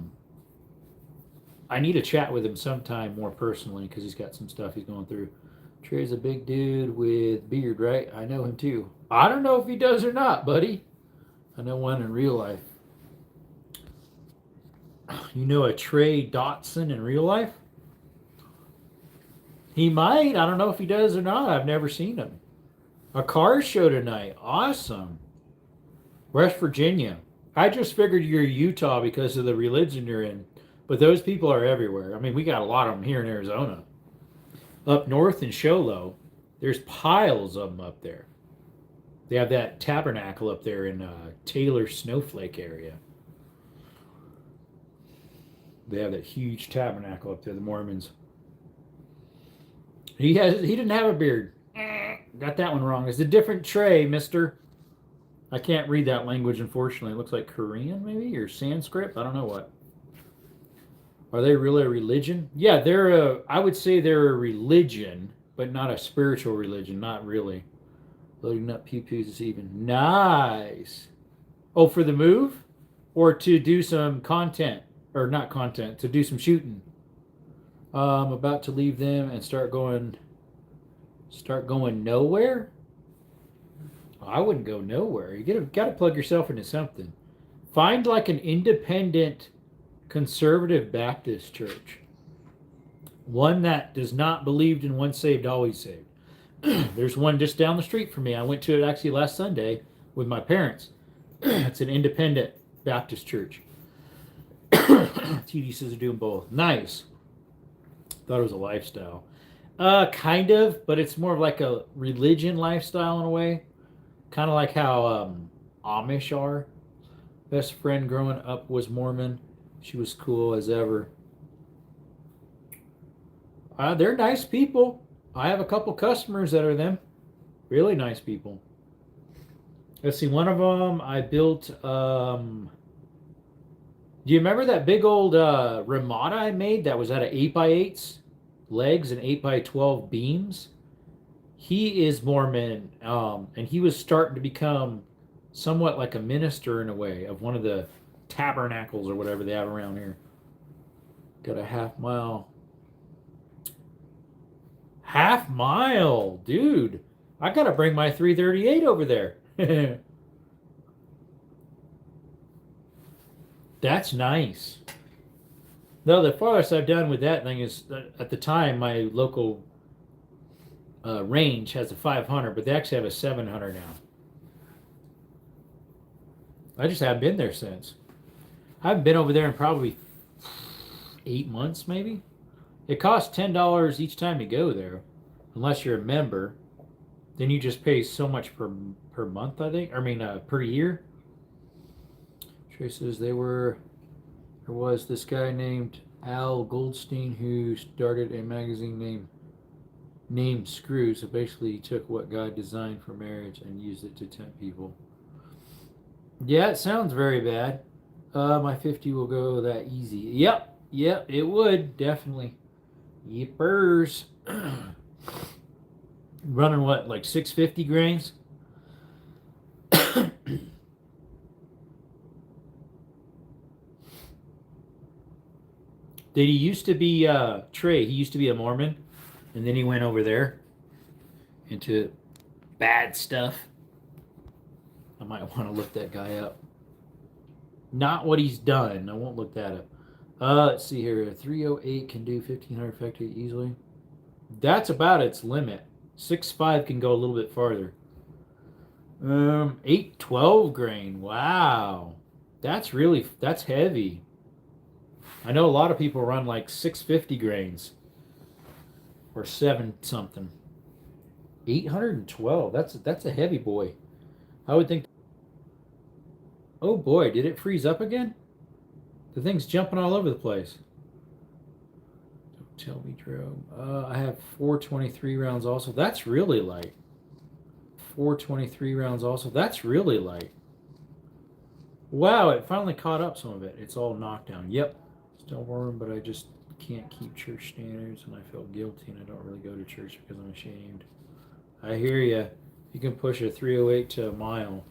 need to chat with him sometime more personally because he's got some stuff he's going through. Trey's a big dude with beard, right? I know him too. I don't know if he does or not, buddy. I know one in real life. You know a Trey Dotson in real life? He might. I don't know if he does or not. I've never seen him. A car show tonight. Awesome. West Virginia. I just figured you're Utah because of the religion you're in. But those people are everywhere. I mean, we got a lot of them here in Arizona. Up north in Sholo, there's piles of them up there. They have that tabernacle up there in Taylor Snowflake area. They have that huge tabernacle up there, the Mormons. He didn't have a beard. Got that one wrong. It's a different Trey, mister. I can't read that language, unfortunately. It looks like Korean, maybe, or Sanskrit. I don't know what. Are they really a religion? Yeah, I would say they're a religion, but not a spiritual religion. Not really. Loading up pew-pews this evening. Nice. Oh, for the move? Or to do some content? Or not content, to do some shooting. I'm about to leave them and start going nowhere? I wouldn't go nowhere. You got to plug yourself into something. Find like an independent conservative Baptist church. One that does not believe in once saved, always saved. There's one just down the street from me. I went to it actually last Sunday with my parents. It's an independent Baptist church. TD says they're doing both. Nice. Thought it was a lifestyle. Kind of, but it's more of like a religion lifestyle in a way. Kind of like how Amish are. Best friend growing up was Mormon. She was cool as ever. They're nice people. I have a couple customers that are them. Really nice people. Let's see. One of them I built. Do you remember that big old Ramada I made that was out of 8x8s legs and 8x12 beams? He is Mormon, and he was starting to become somewhat like a minister in a way of one of the tabernacles or whatever they have around here. Got a half mile. Half mile, dude. I gotta bring my 338 over there. That's nice. No, the farthest I've done with that thing is at the time my local range has a 500, but they actually have a 700 now. I just haven't been there since. I haven't been over there in probably 8 months, maybe. It costs $10 each time you go there, unless you're a member. Then you just pay so much per month, I think. I mean, per year. Traces there was this guy named Al Goldstein who started a magazine named Screw. So basically, he took what God designed for marriage and used it to tempt people. Yeah, it sounds very bad. My 50 will go that easy. Yep, it would definitely. Yippers. Running what, like 650 grains? Did he used to be Trey? He used to be a Mormon, and then he went over there into bad stuff. I might want to look that guy up. Not what he's done. I won't look that up. Let's see here. 308 can do 1500 effective easily. That's about its limit. 6.5 can go a little bit farther. 812 grain. Wow. That's heavy. I know a lot of people run like 650 grains or 7 something. 812. That's a heavy boy. I would think. Oh boy, did it freeze up again? The thing's jumping all over the place. Don't tell me, Drew. I have 423 rounds also. That's really light. 423 rounds also. That's really light. Wow, it finally caught up some of it. It's all knocked down. Yep. Still warm, but I just can't keep church standards, and I feel guilty, and I don't really go to church because I'm ashamed. I hear you. You can push a 308 to a mile.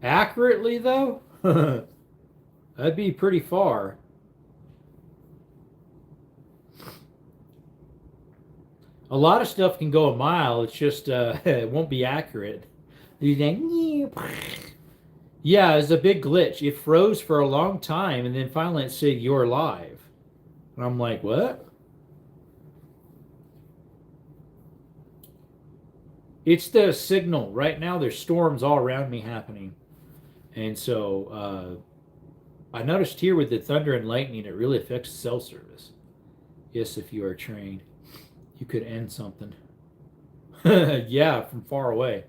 Accurately, though? That'd be pretty far. A lot of stuff can go a mile. It's just it won't be accurate. You think, yeah, it's a big glitch. It froze for a long time, and then finally it said you're live. And I'm like, what? It's the signal. Right now, there's storms all around me happening. And so I noticed here with the thunder and lightning, it really affects cell service. Yes, if you are trained, you could end something. Yeah, from far away.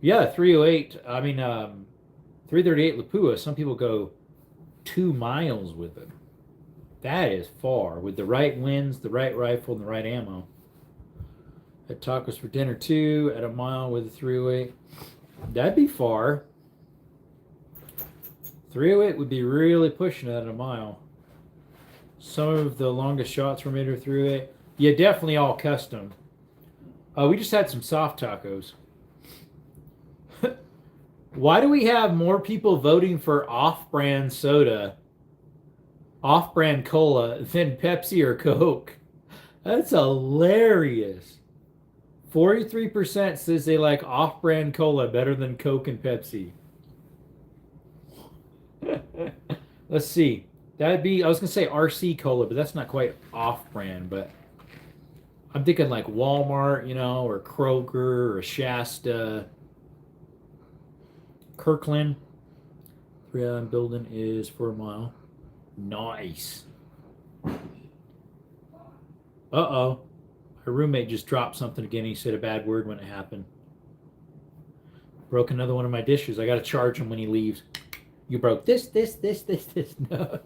Yeah, 308. I mean, 338 Lapua. Some people go 2 miles with it. That is far. With the right winds, the right rifle, and the right ammo. Had tacos for dinner too. At a mile with a 308. That'd be far. 308 would be really pushing it at a mile. Some of the longest shots were made with 308. Yeah, definitely all custom. We just had some soft tacos. Why do we have more people voting for off-brand soda, off-brand cola, than Pepsi or Coke? That's hilarious. 43% says they like off-brand cola better than Coke and Pepsi. Let's see. That'd be, I was going to say RC Cola, but that's not quite off-brand, but I'm thinking like Walmart, or Kroger or Shasta. Kirkland. 3 building is for a mile. Nice. Uh-oh. Her roommate just dropped something again. He said a bad word when it happened. Broke another one of my dishes. I got to charge him when he leaves. You broke this. No.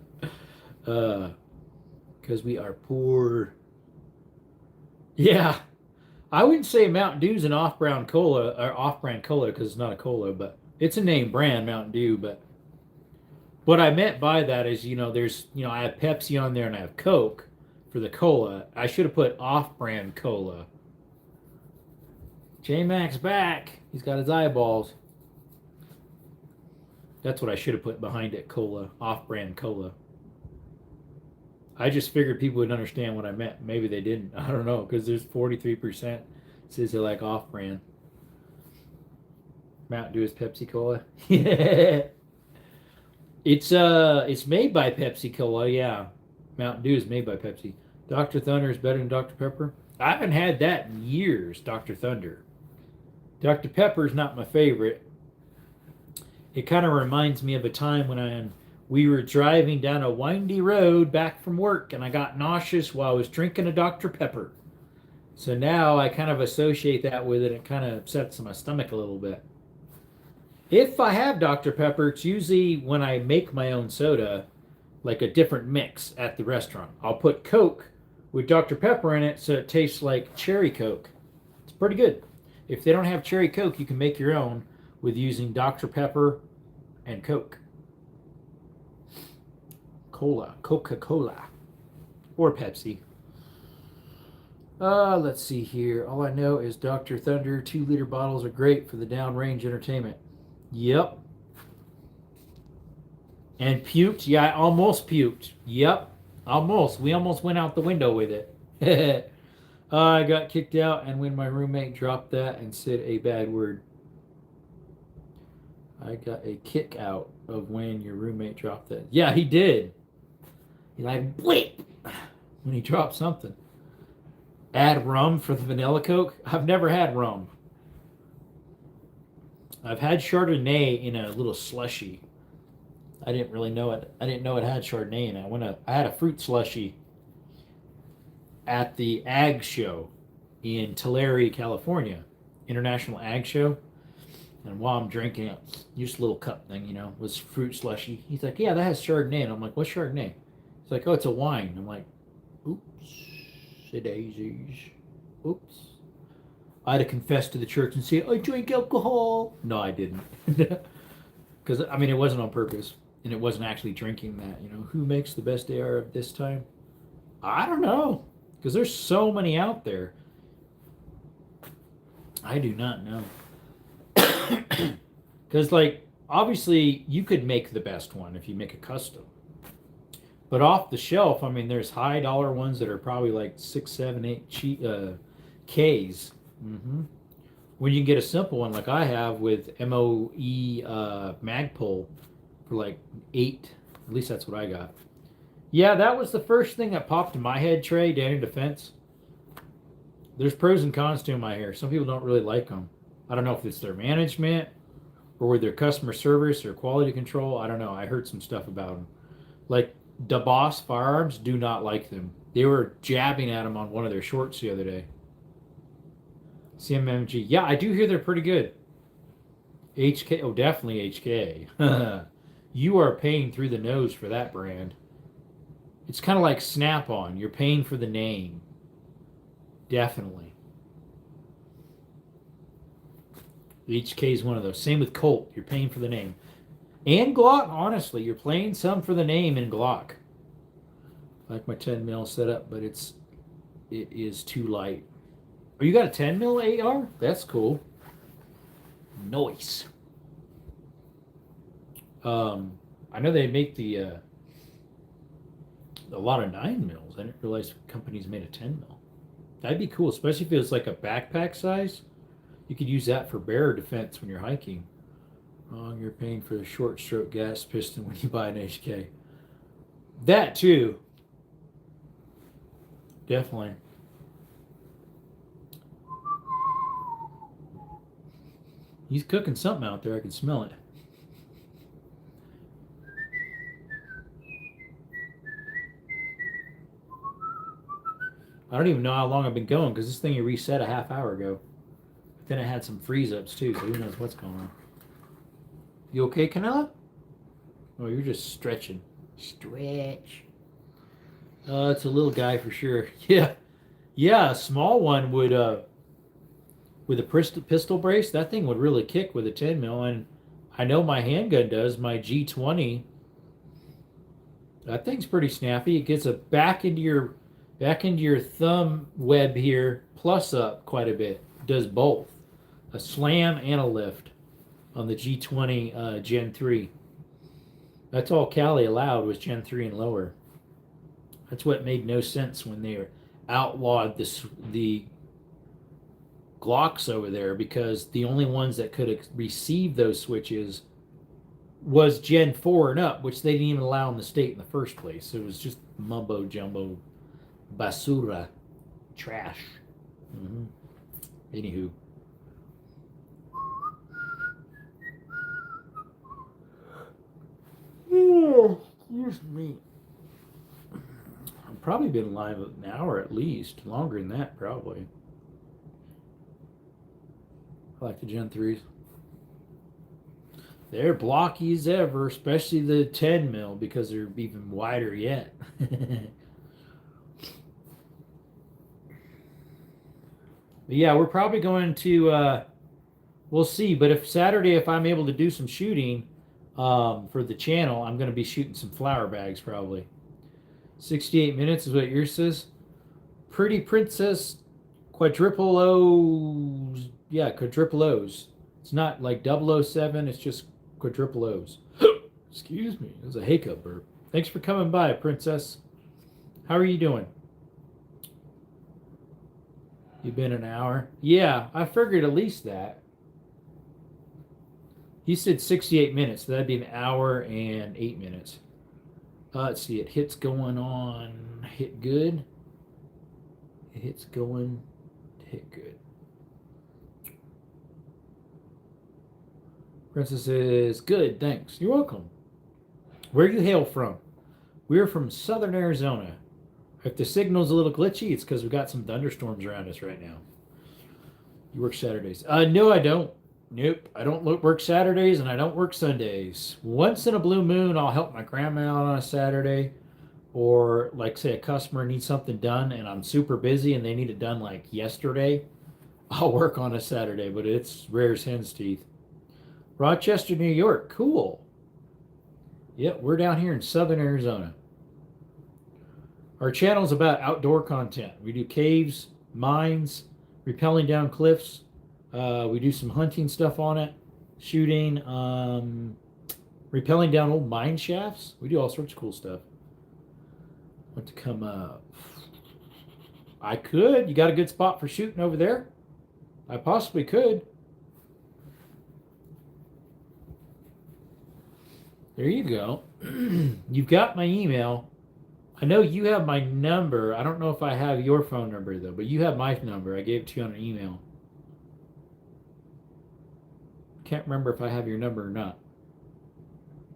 Because we are poor. Yeah. I wouldn't say Mountain Dew's an off-brand cola because it's not a cola, but It's a name brand, Mountain Dew, but what I meant by that is, there's, I have Pepsi on there and I have Coke for the cola. I should have put off-brand cola. J-Mac's back. He's got his eyeballs. That's what I should have put behind it, cola, off-brand cola. I just figured people would understand what I meant. Maybe they didn't. I don't know, because there's 43% says they like off-brand. Mountain Dew is Pepsi Cola. Yeah. It's made by Pepsi Cola, yeah. Mountain Dew is made by Pepsi. Dr. Thunder is better than Dr. Pepper. I haven't had that in years, Dr. Thunder. Dr. Pepper is not my favorite. It kind of reminds me of a time when we were driving down a windy road back from work and I got nauseous while I was drinking a Dr. Pepper. So now I kind of associate that with it. It kind of upsets my stomach a little bit. If I have Dr. Pepper, it's usually when I make my own soda, like a different mix at the restaurant. I'll put Coke with Dr. Pepper in it so it tastes like cherry Coke. It's pretty good. If they don't have cherry Coke, you can make your own with using Dr. Pepper and Coke. Coca-Cola, or Pepsi. Let's see here. All I know is Dr. Thunder 2-liter bottles are great for the downrange entertainment. Yep. And puked? Yeah, I almost puked. Yep. Almost. We almost went out the window with it. I got kicked out, and when my roommate dropped that and said a bad word. I got a kick out of when your roommate dropped that. Yeah, he did. He like, bleep, when he dropped something. Add rum for the vanilla Coke? I've never had rum. I've had Chardonnay in a little slushy. I didn't really know it. I didn't know it had Chardonnay in it. I had a fruit slushy at the Ag Show in Tulare, California, International Ag Show. And while I'm drinking it, just a little cup thing, was fruit slushy. He's like, yeah, that has Chardonnay. And I'm like, what's Chardonnay? He's like, oh, it's a wine. I'm like, oops, daisies. Oops. I had to confess to the church and say, I drink alcohol. No, I didn't. Because, it wasn't on purpose. And it wasn't actually drinking that. Who makes the best AR of this time? I don't know. Because there's so many out there. I do not know. Because, obviously, you could make the best one if you make a custom. But off the shelf, there's high dollar ones that are probably like 6, 7, 8 Ks. Mm-hmm. When you can get a simple one like I have with MOE Magpul for like 8, at least that's what I got. Yeah, that was the first thing that popped in my head, Trey, Danny Defense. There's pros and cons to them, I hear. Some people don't really like them. I don't know if it's their management or with their customer service or quality control. I don't know. I heard some stuff about them. Like, DeBoss Firearms do not like them. They were jabbing at them on one of their shorts the other day. CMMG. Yeah, I do hear they're pretty good. HK. Oh, definitely HK. You are paying through the nose for that brand. It's kind of like Snap-on. You're paying for the name. Definitely. HK is one of those. Same with Colt. You're paying for the name. And Glock, honestly, you're playing some for the name in Glock. I like my 10 mil setup, but it is too light. Oh, you got a 10 mil AR? That's cool. Nice. I know they make a lot of 9 mils. I didn't realize companies made a 10 mil. That'd be cool, especially if it was like a backpack size. You could use that for bearer defense when you're hiking. You're paying for the short stroke gas piston when you buy an HK. That too. Definitely. He's cooking something out there. I can smell it. I don't even know how long I've been going because this thing you reset a half hour ago. But then it had some freeze ups too, so who knows what's going on. You okay, Canella? Oh, you're just stretching. Stretch. It's a little guy for sure. Yeah. Yeah, a small one would, with a pistol brace, that thing would really kick with a 10 mil. And I know my handgun does. My G20. That thing's pretty snappy. It gets a back into your thumb web here, plus up quite a bit. Does both, a slam and a lift on the G20 Gen 3. That's all Cali allowed was Gen 3 and lower. That's what made no sense when they outlawed the Glocks over there, because the only ones that could receive those switches was Gen 4 and up, which they didn't even allow in the state in the first place. It was just mumbo jumbo, basura, trash. Mm-hmm. Anywho. Oh, excuse me. I've probably been live an hour at least. Longer than that, probably. I like the Gen 3s. They're blocky as ever, especially the 10 mil, because they're even wider yet. But yeah, we're probably going to, we'll see. But if Saturday, if I'm able to do some shooting for the channel, I'm going to be shooting some flower bags probably. 68 minutes is what yours says. Pretty Princess quadruple O's. Yeah, quadruple O's. It's not like 007, it's just quadruple O's. Excuse me, it was a hiccup burp. Thanks for coming by, Princess. How are you doing? You've been an hour? Yeah, I figured at least that. He said 68 minutes, so that'd be an hour and 8 minutes. Let's see, it hits going on, hit good. It hits going, hit good. Princess says, good, thanks. You're welcome. Where you hail from? We're from southern Arizona. If the signal's a little glitchy, it's because we've got some thunderstorms around us right now. You work Saturdays? No, I don't. Nope, I don't work Saturdays, and I don't work Sundays. Once in a blue moon, I'll help my grandma out on a Saturday, or like say a customer needs something done, and I'm super busy, and they need it done like yesterday. I'll work on a Saturday, but it's rare as hen's teeth. Rochester, New York, cool. Yep, we're down here in southern Arizona. Our channel is about outdoor content. We do caves, mines, rappelling down cliffs. We do some hunting stuff on it, shooting, rappelling down old mine shafts. We do all sorts of cool stuff. Want to come up? I could. You got a good spot for shooting over there? I possibly could. There you go. You've got my email. I know you have my number. I don't know if I have your phone number, though, but you have my number. I gave it to you on an email. Can't remember if I have your number or not.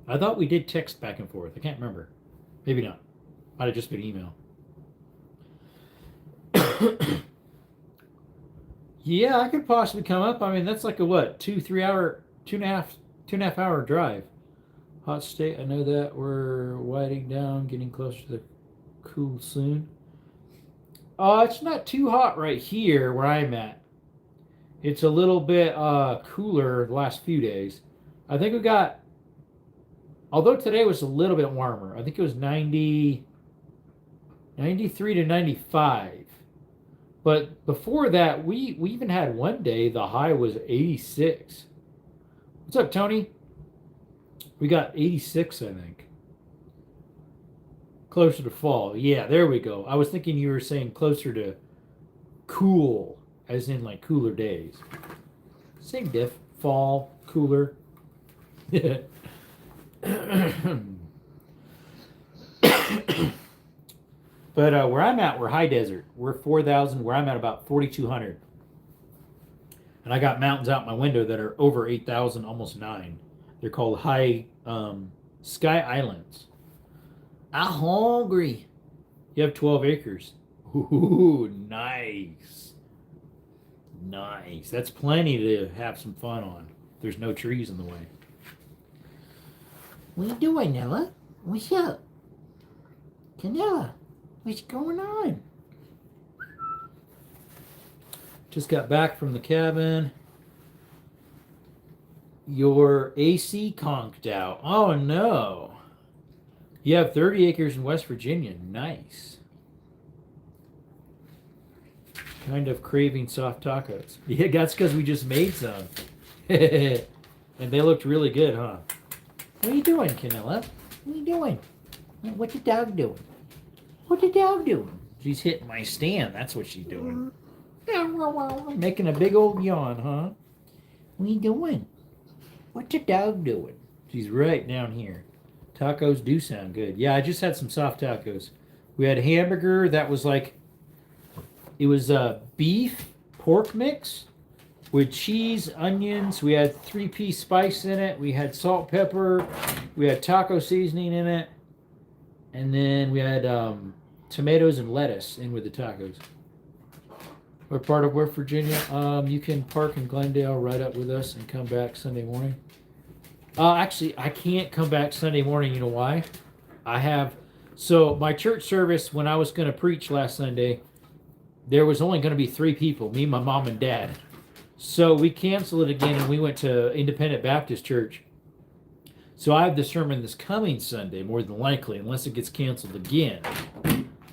I thought we did text back and forth. I can't remember. Maybe not. Might have just been email. Yeah, I could possibly come up. I mean, that's like a what? 2.5 hour drive. Hot state, I know that. We're winding down, getting closer to the cool soon. It's not too hot right here where I'm at. It's a little bit cooler the last few days. I think we got, although today was a little bit warmer, I think it was 93 to 95. But before that, we even had one day the high was 86. What's up, Tony? We got 86, I think. Closer to fall. Yeah, there we go. I was thinking you were saying closer to cool, as in like cooler days. Same diff. Fall, cooler. But where I'm at, we're high desert. We're 4,000. Where I'm at, about 4,200. And I got mountains out my window that are over 8,000, almost 9. They're called high sky islands. I'm hungry. You have 12 acres. Ooh, nice. Nice. That's plenty to have some fun on. There's no trees in the way. What you doing, Nella? What's up? Canella, what's going on? Just got back from the cabin. Your AC conked out. Oh no. You have 30 acres in West Virginia. Nice. Kind of craving soft tacos. Yeah, that's because we just made some. And they looked really good, huh? What are you doing, Canella? What are you doing? What the dog doing? What the dog doing? She's hitting my stand. That's what she's doing. Making a big old yawn, huh? What are you doing? What's the dog doing? She's right down here. Tacos do sound good. Yeah, I just had some soft tacos. We had hamburger that was like, it was a beef pork mix with cheese, onions. We had 3-piece spice in it. We had salt, pepper. We had taco seasoning in it. And then we had tomatoes and lettuce in with the tacos. We're part of West Virginia. You can park in Glendale right up with us and come back Sunday morning. Actually, I can't come back Sunday morning. You know why? So my church service, when I was going to preach last Sunday, there was only going to be 3 people, me, my mom, and dad. So we canceled it again and we went to Independent Baptist Church. So I have the sermon this coming Sunday, more than likely, unless it gets canceled again.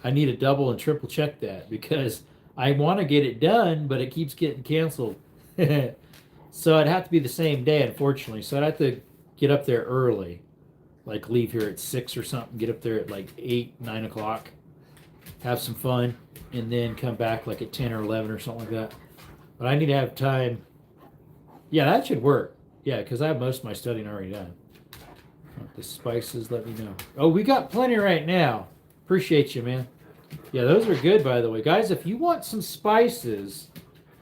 I need to double and triple check that because I want to get it done, but it keeps getting canceled. So it'd have to be the same day, unfortunately. So I'd have to get up there early, like leave here at 6 or something, get up there at like 8, 9 o'clock, have some fun, and then come back like at 10 or 11 or something like that. But I need to have time. Yeah, that should work. Yeah, because I have most of my studying already done. The spices, let me know. Oh, we got plenty right now. Appreciate you, man. Yeah, those are good, by the way. Guys, if you want some spices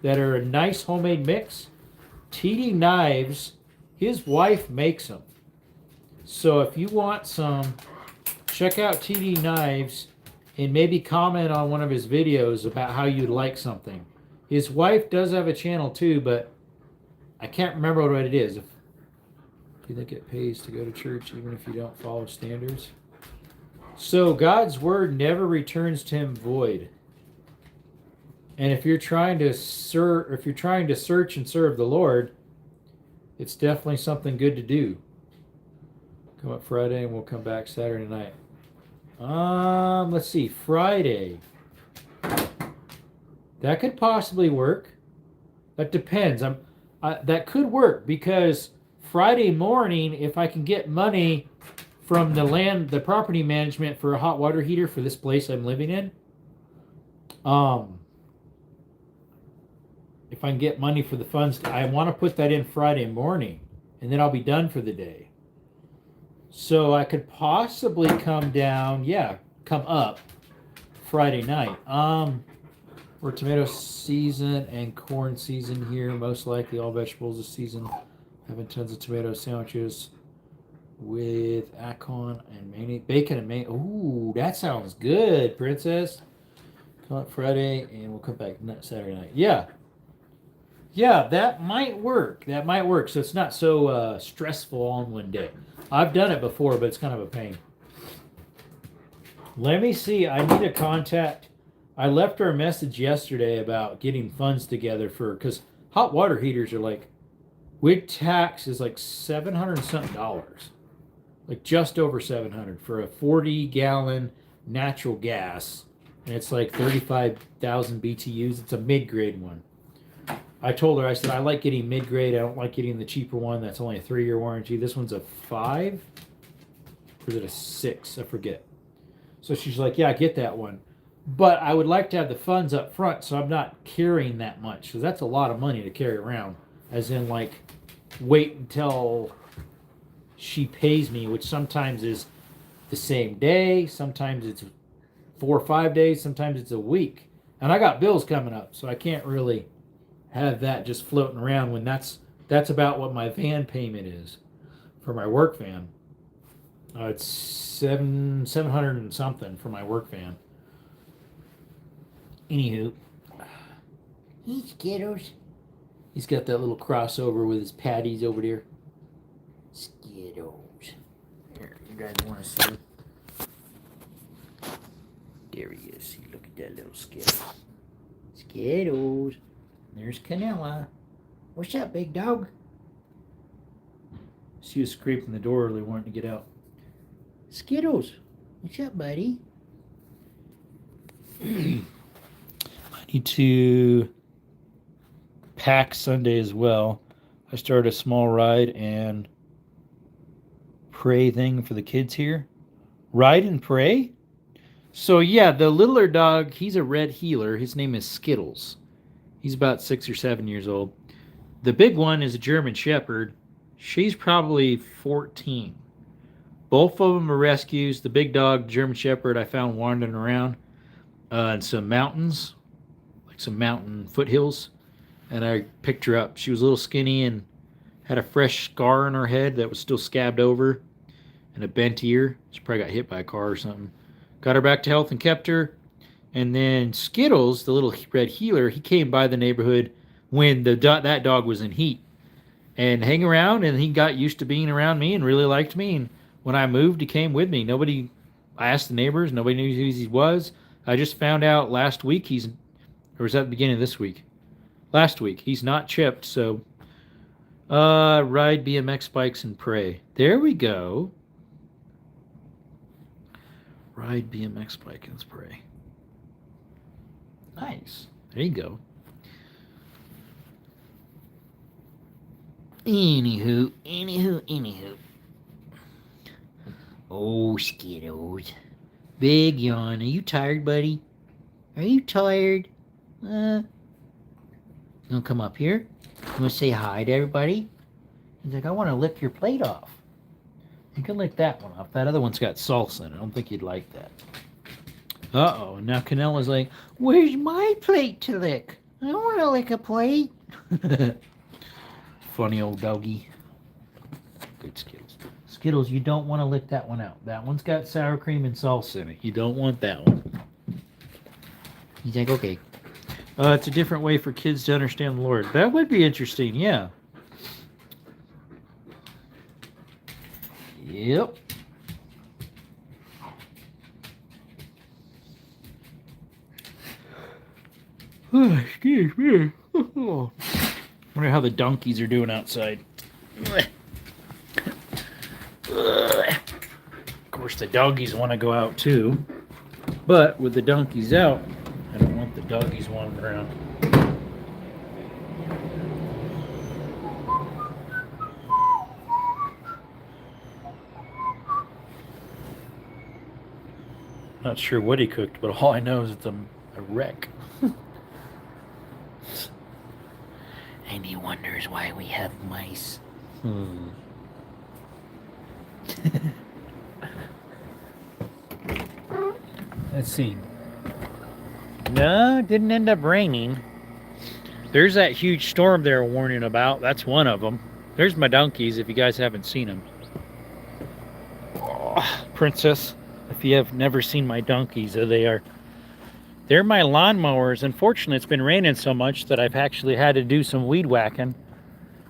that are a nice homemade mix, TD Knives, his wife makes them. So if you want some, check out TD Knives and maybe comment on one of his videos about how you'd like something. His wife does have a channel too, but I can't remember what it is. If you think it pays to go to church even if you don't follow standards? So God's word never returns to him void. And if you're trying to search and serve the Lord, it's definitely something good to do. Come up Friday and we'll come back Saturday night. Let's see, Friday. That could possibly work. That depends. That could work because Friday morning, if I can get money from the property management for a hot water heater for this place I'm living in, if I can get money for the funds, I want to put that in Friday morning, and then I'll be done for the day. So I could possibly come up Friday night. We're tomato season and corn season here. Most likely all vegetables this season. Having tons of tomato sandwiches with Akon and mayonnaise, bacon and mayonnaise. Ooh, that sounds good, princess. Come up Friday and we'll come back Saturday night. Yeah, that might work. So it's not so stressful all in one day. I've done it before, but it's kind of a pain. Let me see. I need to contact. I left her a message yesterday about getting funds together because hot water heaters are like, with tax is like $700 something, like just over 700 for a 40-gallon natural gas, and it's like 35,000 BTUs. It's a mid-grade one. I told her, I said, I like getting mid-grade. I don't like getting the cheaper one that's only a 3-year warranty. This one's a 5, or is it a 6? I forget. So she's like, yeah, get that one. But I would like to have the funds up front so I'm not carrying that much, because that's a lot of money to carry around. As in, like, wait until she pays me, which sometimes is the same day, sometimes it's 4 or 5 days, sometimes it's a week. And I got bills coming up, so I can't really have that just floating around when that's about what my van payment is for my work van. It's $700 and something for my work van. Anywho, he's Skittles. He's got that little crossover with his patties over there. Skittles. Here, you guys want to see? There he is. See, look at that little Skittles. Skittles. There's Canella. What's up, big dog? She was scraping the door early, wanting to get out. Skittles, what's up, buddy? I need to pack Sunday as well. I started a small ride and pray thing for the kids here. Ride and pray? So yeah, the littler dog, he's a red heeler. His name is Skittles. He's about 6 or 7 years old. The big one is a German Shepherd. She's probably 14. Both of them are rescues. The big dog, German Shepherd, I found wandering around in some mountains, like some mountain foothills, and I picked her up. She was a little skinny and had a fresh scar on her head that was still scabbed over and a bent ear. She probably got hit by a car or something. Got her back to health and kept her. And then Skittles, the little red heeler, he came by the neighborhood when that dog was in heat and hang around, and he got used to being around me and really liked me. And when I moved, he came with me. I asked the neighbors, nobody knew who he was. I just found out last week or was that the beginning of this week? Last week. He's not chipped, so ride BMX bikes and pray. There we go. Ride BMX bike and pray. Nice. There you go. Anywho. Oh, Skittles. Big yawn. Are you tired, buddy? Are you tired? You wanna come up here? You wanna say hi to everybody? He's like, I wanna lick your plate off. You can lick that one off. That other one's got salsa in it. I don't think you'd like that. Uh-oh. Now Canella's like, where's my plate to lick? I don't want to lick a plate. Funny old doggy. Good Skittles. Skittles, you don't want to lick that one out. That one's got sour cream and salsa in it. You don't want that one. He's like, okay. It's a different way for kids to understand the Lord. That would be interesting, yeah. Yep. Excuse me. Wonder how the donkeys are doing outside. Of course, the doggies want to go out too. But with the donkeys out, I don't want the doggies wandering around. Not sure what he cooked, but all I know is it's a wreck. And he wonders why we have mice. Let's see. No, it didn't end up raining. There's that huge storm they're warning about. That's one of them. There's my donkeys, if you guys haven't seen them. Oh, Princess, if you have never seen my donkeys, they're my lawnmowers. Unfortunately, it's been raining so much that I've actually had to do some weed whacking.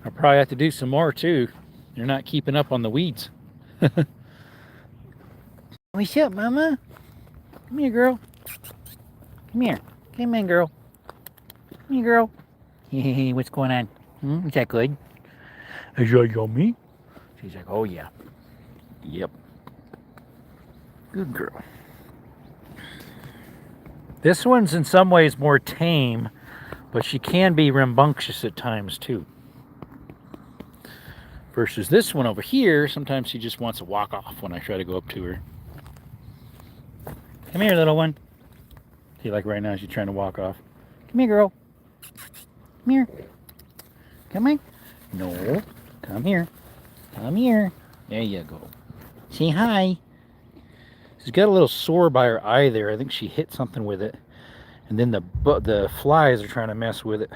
I'll probably have to do some more too. They're not keeping up on the weeds. What's up, Mama? Come here, girl. Come here. Come in, girl. Come here, girl. Hey, what's going on? Is that good? Is that yummy? She's like, oh yeah. Yep. Good girl. This one's in some ways more tame, but she can be rambunctious at times too. Versus this one over here, sometimes she just wants to walk off when I try to go up to her. Come here, little one. See, like right now, she's trying to walk off. Come here, girl. Come here. Come here. No. Come here. Come here. There you go. Say hi. She's got a little sore by her eye there. I think she hit something with it. And then the flies are trying to mess with it.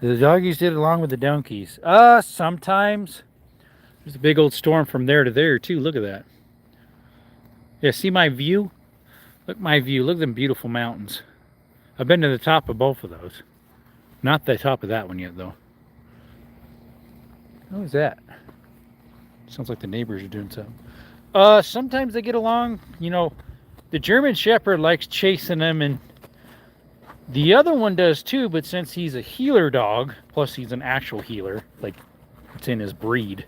The doggies did it along with the donkeys. Sometimes. There's a big old storm from there to there too. Look at that. Yeah, see my view? Look at my view. Look at them beautiful mountains. I've been to the top of both of those. Not the top of that one yet though. What was that? Sounds like the neighbors are doing something. Sometimes they get along. You know, the German Shepherd likes chasing them and The other one does too, but since he's a healer dog, plus he's an actual healer, like it's in his breed,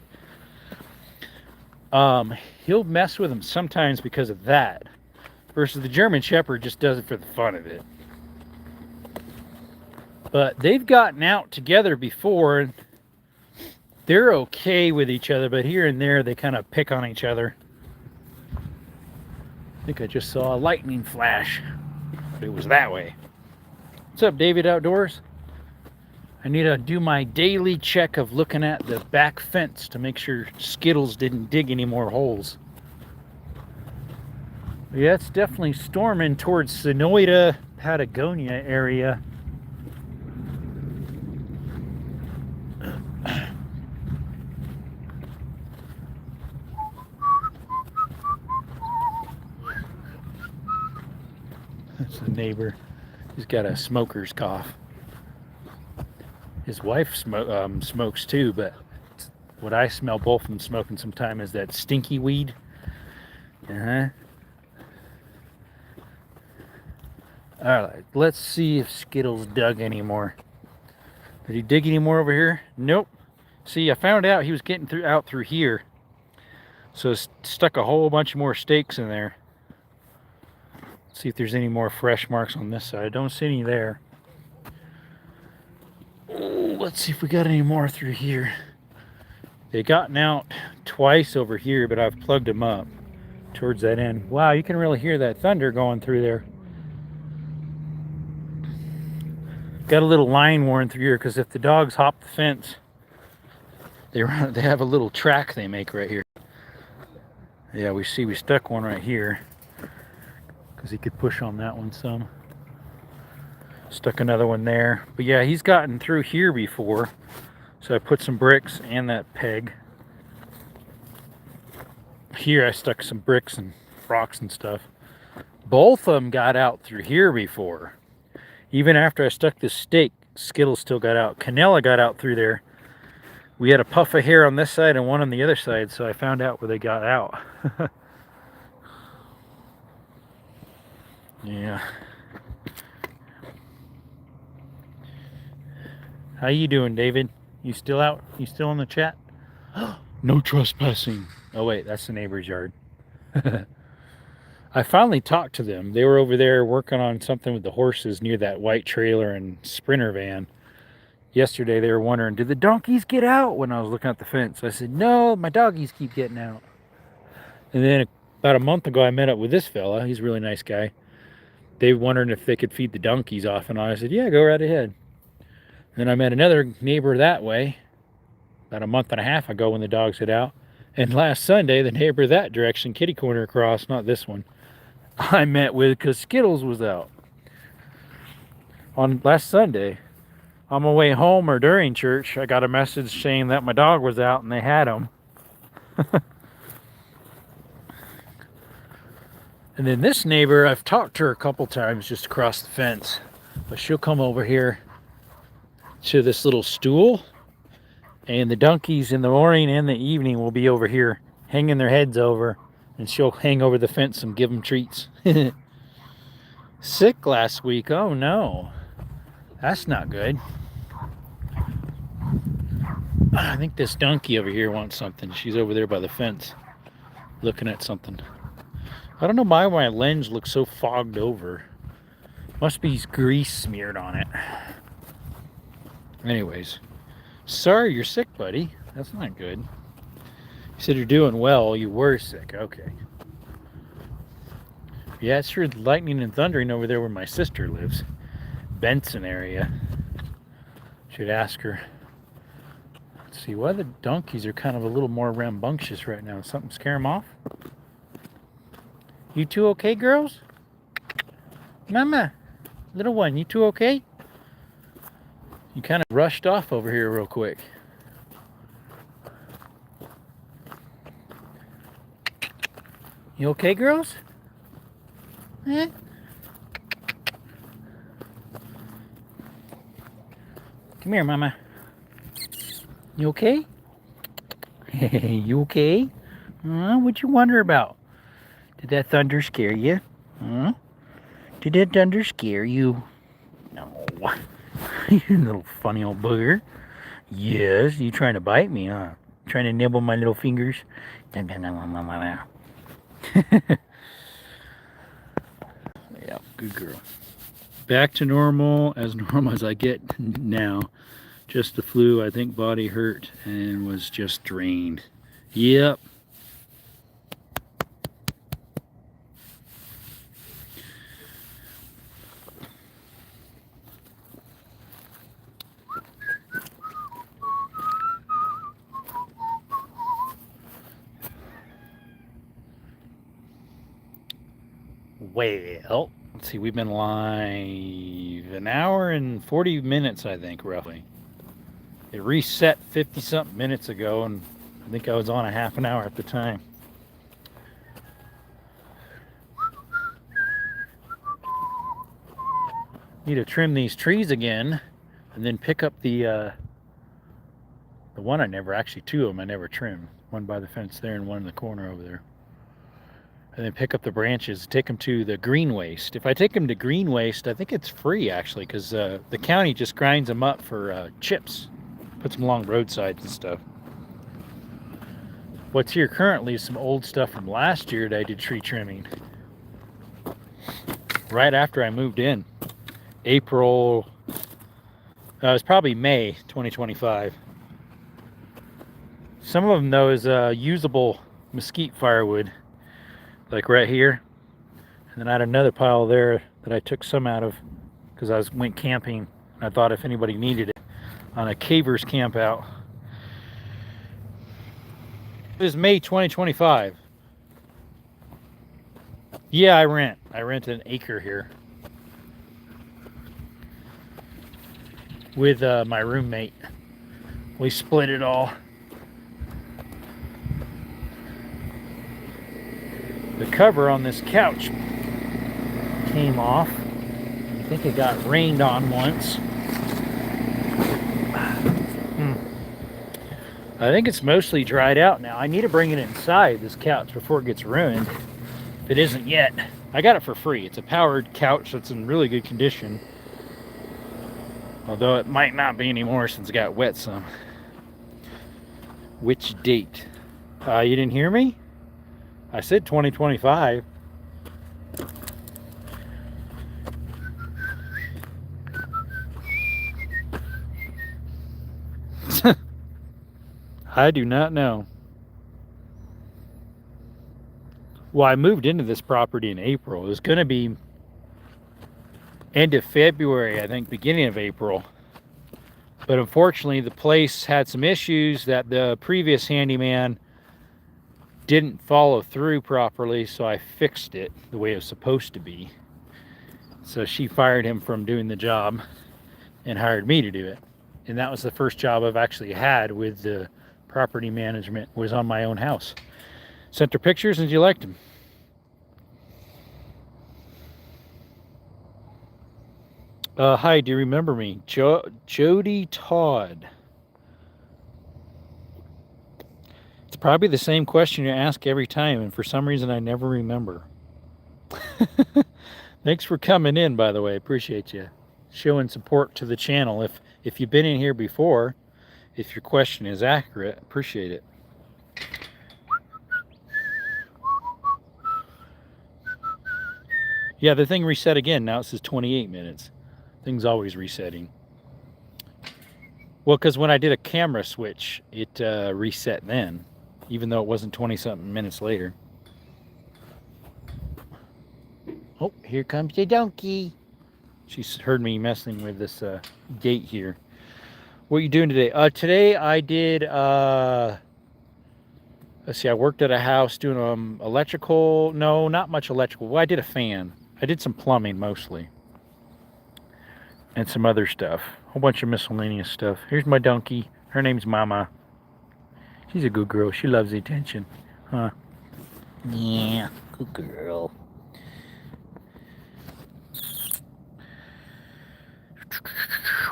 he'll mess with him sometimes because of that. Versus the German Shepherd just does it for the fun of it. But they've gotten out together before, and they're okay with each other, but here and there they kind of pick on each other. I think I just saw a lightning flash, but it was that way. What's up, David Outdoors? I need to do my daily check of looking at the back fence to make sure Skittles didn't dig any more holes. Yeah, it's definitely storming towards Sonoita, Patagonia area. That's the neighbor. He's got a smoker's cough. His wife smokes too, but what I smell both of them smoking sometime is that stinky weed. All right, let's see if Skittles dug anymore. Did he dig any more over here? Nope. See, I found out he was getting out through here, so stuck a whole bunch more stakes in there. Let's see if there's any more fresh marks on this side. I don't see any there. Oh, let's see if we got any more through here. They gotten out twice over here, but I've plugged them up towards that end. Wow, you can really hear that thunder going through there. Got a little line worn through here because if the dogs hop the fence, they have a little track they make right here. Yeah, we stuck one right here because he could push on that one some. Stuck another one there. But yeah, he's gotten through here before. So I put some bricks and that peg. Here I stuck some bricks and rocks and stuff. Both of them got out through here before. Even after I stuck this stake, Skittles still got out. Canella got out through there. We had a puff of hair on this side and one on the other side, so I found out where they got out. Yeah. How you doing, David? You still out? You still in the chat? No trespassing. Oh wait, that's the neighbor's yard. I finally talked to them. They were over there working on something with the horses near that white trailer and Sprinter van. Yesterday they were wondering, did the donkeys get out when I was looking at the fence? I said, no, my doggies keep getting out. And then about a month ago I met up with this fella. He's a really nice guy. They wondered if they could feed the donkeys off and on. I said, yeah, go right ahead. Then I met another neighbor that way about a month and a half ago when the dogs got out. And last Sunday, the neighbor that direction, kitty corner across, not this one, I met with because Skittles was out. On last Sunday, on my way home or during church, I got a message saying that my dog was out and they had him. And then this neighbor, I've talked to her a couple times just across the fence, but she'll come over here to this little stool, and the donkeys in the morning and the evening will be over here hanging their heads over, and she'll hang over the fence and give them treats. Sick last week. Oh no, that's not good. I think this donkey over here wants something. She's over there by the fence looking at something. I don't know why my lens looks so fogged over. Must be grease smeared on it. Anyways, sorry you're sick, buddy. That's not good. You said you're doing well. You were sick. Okay. Yeah, it's sure lightning and thundering over there where my sister lives. Benson area. Should ask her. Let's see, why the donkeys are kind of a little more rambunctious right now. Something scare them off? You two okay, girls? Mama, little one, you two okay? You kind of rushed off over here real quick. You okay, girls? Eh? Come here, Mama. You okay? Hey, you okay? What'd you wonder about? Did that thunder scare you? Huh? Did that thunder scare you? No. You little funny old booger. Yes, you trying to bite me, huh? Trying to nibble my little fingers? Yeah, good girl. Back to normal as I get now. Just the flu, I think body hurt and was just drained. Yep. Well, let's see, we've been live an hour and 40 minutes, I think, roughly. It reset 50 something minutes ago, and I think I was on a half an hour at the time. Need to trim these trees again, and then pick up the one I never, actually two of them I never trimmed. One by the fence there and one in the corner over there. And then pick up the branches, take them to the green waste. If I take them to green waste, I think it's free actually, because the county just grinds them up for chips, puts them along roadsides and stuff. What's here currently is some old stuff from last year that I did tree trimming. Right after I moved in. April, it was probably May 2025. Some of them though is usable mesquite firewood. Like right here, and then I had another pile there that I took some out of because I went camping. I thought if anybody needed it on a caver's camp out. It is May 2025. Yeah, I rent an acre here with my roommate. We split it all. The cover on this couch came off. I think it got rained on once. I think it's mostly dried out now. I need to bring it inside, this couch, before it gets ruined. If it isn't yet. I got it for free. It's a powered couch that's in really good condition. Although it might not be anymore since it got wet some. Which date? You didn't hear me? I said 2025. I do not know. Well, I moved into this property in April. It was going to be end of February, I think, beginning of April. But unfortunately, the place had some issues that the previous handyman didn't follow through properly, so I fixed it the way it was supposed to be. So she fired him from doing the job and hired me to do it. And that was the first job I've actually had with the property management, was on my own house. Sent her pictures and she liked them. Hi, do you remember me? Jody Todd. It's probably the same question you ask every time, and for some reason I never remember. Thanks for coming in, by the way. Appreciate you showing support to the channel. If you've been in here before, if your question is accurate, appreciate it. Yeah, the thing reset again. Now it says 28 minutes. Thing's always resetting. Well, because when I did a camera switch, it reset then, even though it wasn't 20-something minutes later. Oh, here comes the donkey. She's heard me messing with this gate here. What are you doing today? Today I did, let's see, I worked at a house doing electrical. No, not much electrical. Well, I did a fan. I did some plumbing mostly. And some other stuff. A whole bunch of miscellaneous stuff. Here's my donkey. Her name's Mama. She's a good girl. She loves the attention. Huh? Yeah, good girl.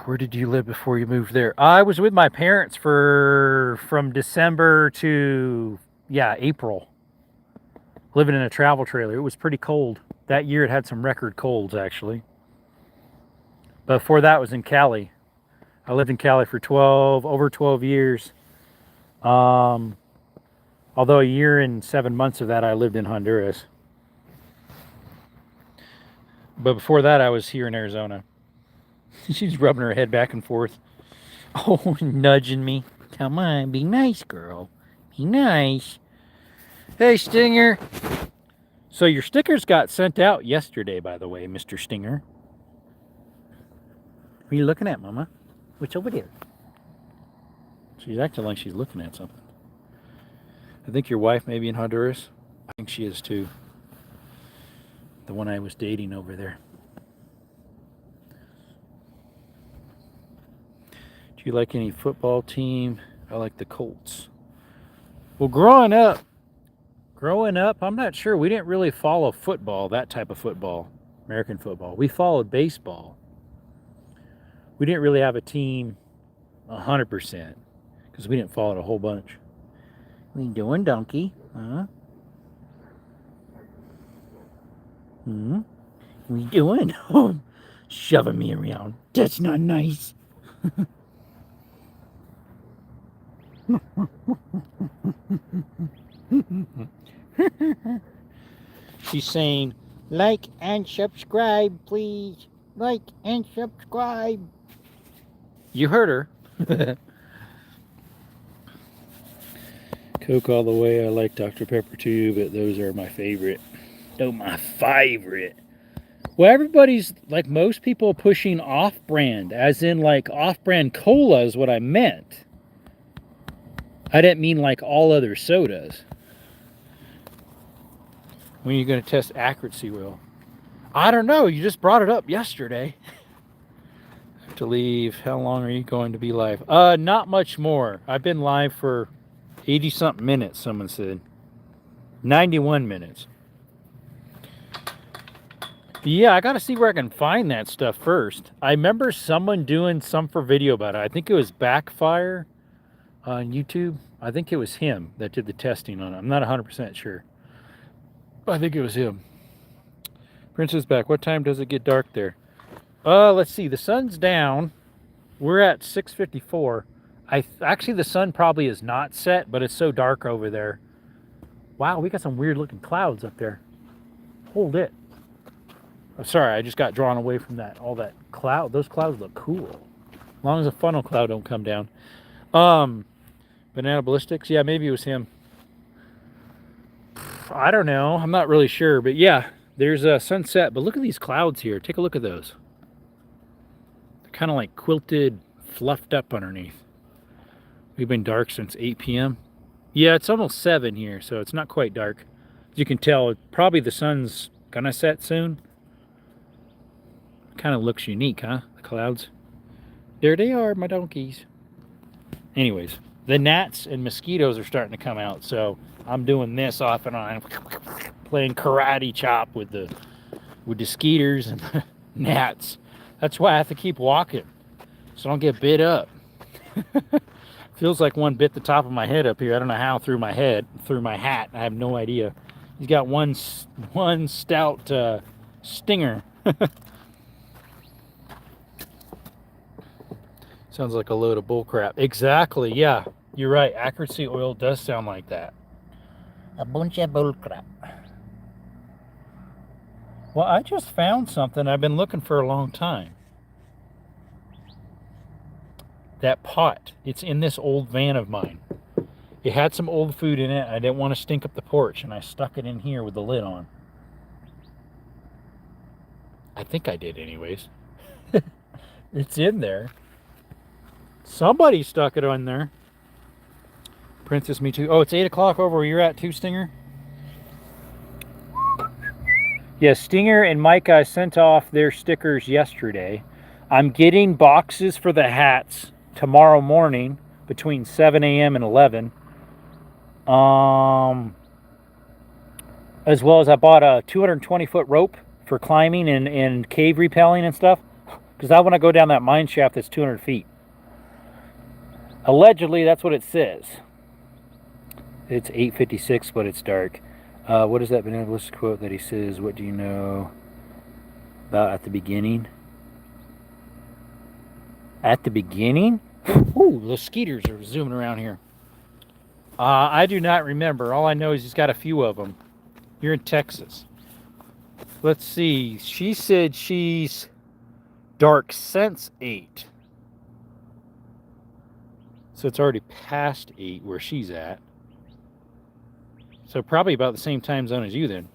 Where did you live before you moved there? I was with my parents from December to, April. Living in a travel trailer. It was pretty cold. That year it had some record colds, actually. But before that was in Cali. I lived in Cali for over 12 years. Although a year and 7 months of that I lived in Honduras. But before that I was here in Arizona. She's rubbing her head back and forth. Oh, nudging me. Come on, be nice, girl. Be nice. Hey, Stinger. So your stickers got sent out yesterday, by the way, Mr. Stinger. What are you looking at, Mama? What's over there? She's acting like she's looking at something. I think your wife may be in Honduras. I think she is too. The one I was dating over there. Do you like any football team? I like the Colts. Well, growing up, I'm not sure. We didn't really follow football, that type of football, American football. We followed baseball. We didn't really have a team 100% because we didn't follow it a whole bunch. What are you doing, donkey? Huh? What are you doing? Oh, shoving me around. That's not nice. She's saying, like and subscribe, please. Like and subscribe. You heard her. Coke all the way. I like Dr. Pepper too, but those are my favorite. Oh, my favorite. Well, everybody's, like most people, pushing off-brand, as in like off-brand cola is what I meant. I didn't mean like all other sodas. When are you going to test accuracy, Will? I don't know. You just brought it up yesterday. I have to leave. How long are you going to be live? Not much more. I've been live for 80-something minutes, someone said. 91 minutes. Yeah, I got to see where I can find that stuff first. I remember someone doing some for video about it. I think it was Backfire on YouTube. I think it was him that did the testing on it. I'm not 100% sure. I think it was him. Prince is back. What time does it get dark there? Let's see. The sun's down. We're at 6:54. Actually, the sun probably is not set, but it's so dark over there. Wow, we got some weird looking clouds up there. Hold it. Oh, sorry, I just got drawn away from that. All that cloud. Those clouds look cool. As long as a funnel cloud don't come down. Banana ballistics. Yeah, maybe it was him. I don't know. I'm not really sure, but yeah, there's a sunset. But look at these clouds here. Take a look at those. They're kind of like quilted, fluffed up underneath. We've been dark since 8 p.m. Yeah, it's almost 7 here, so it's not quite dark. As you can tell, probably the sun's gonna set soon. Kind of looks unique, huh? The clouds. There they are, my donkeys. Anyways, the gnats and mosquitoes are starting to come out, so I'm doing this off and on, playing karate chop with the skeeters and the gnats. That's why I have to keep walking, so I don't get bit up. Feels like one bit the top of my head up here. I don't know how, through my head, through my hat. I have no idea. He's got one stout stinger. Sounds like a load of bullcrap. Exactly, yeah. You're right. Accuracy oil does sound like that. A bunch of bullcrap. Well, I just found something I've been looking for a long time. That pot. It's in this old van of mine. It had some old food in it. I didn't want to stink up the porch, and I stuck it in here with the lid on. I think I did anyways. It's in there. Somebody stuck it on there. Princess, me too. Oh, it's 8 o'clock over where you're at too, Stinger? Yes, Stinger and Micah sent off their stickers yesterday. I'm getting boxes for the hats tomorrow morning between 7 a.m. and 11. As well as I bought a 220-foot rope for climbing and cave rappelling and stuff. Because I want to go down that mine shaft that's 200 feet. Allegedly, that's what it says. It's 8:56, but it's dark. What is that benevolent quote that he says, what do you know about at the beginning? At the beginning? Ooh, the skeeters are zooming around here. I do not remember. All I know is he's got a few of them. You're in Texas. Let's see. She said she's dark since 8. So it's already past 8 where she's at. So probably about the same time zone as you then.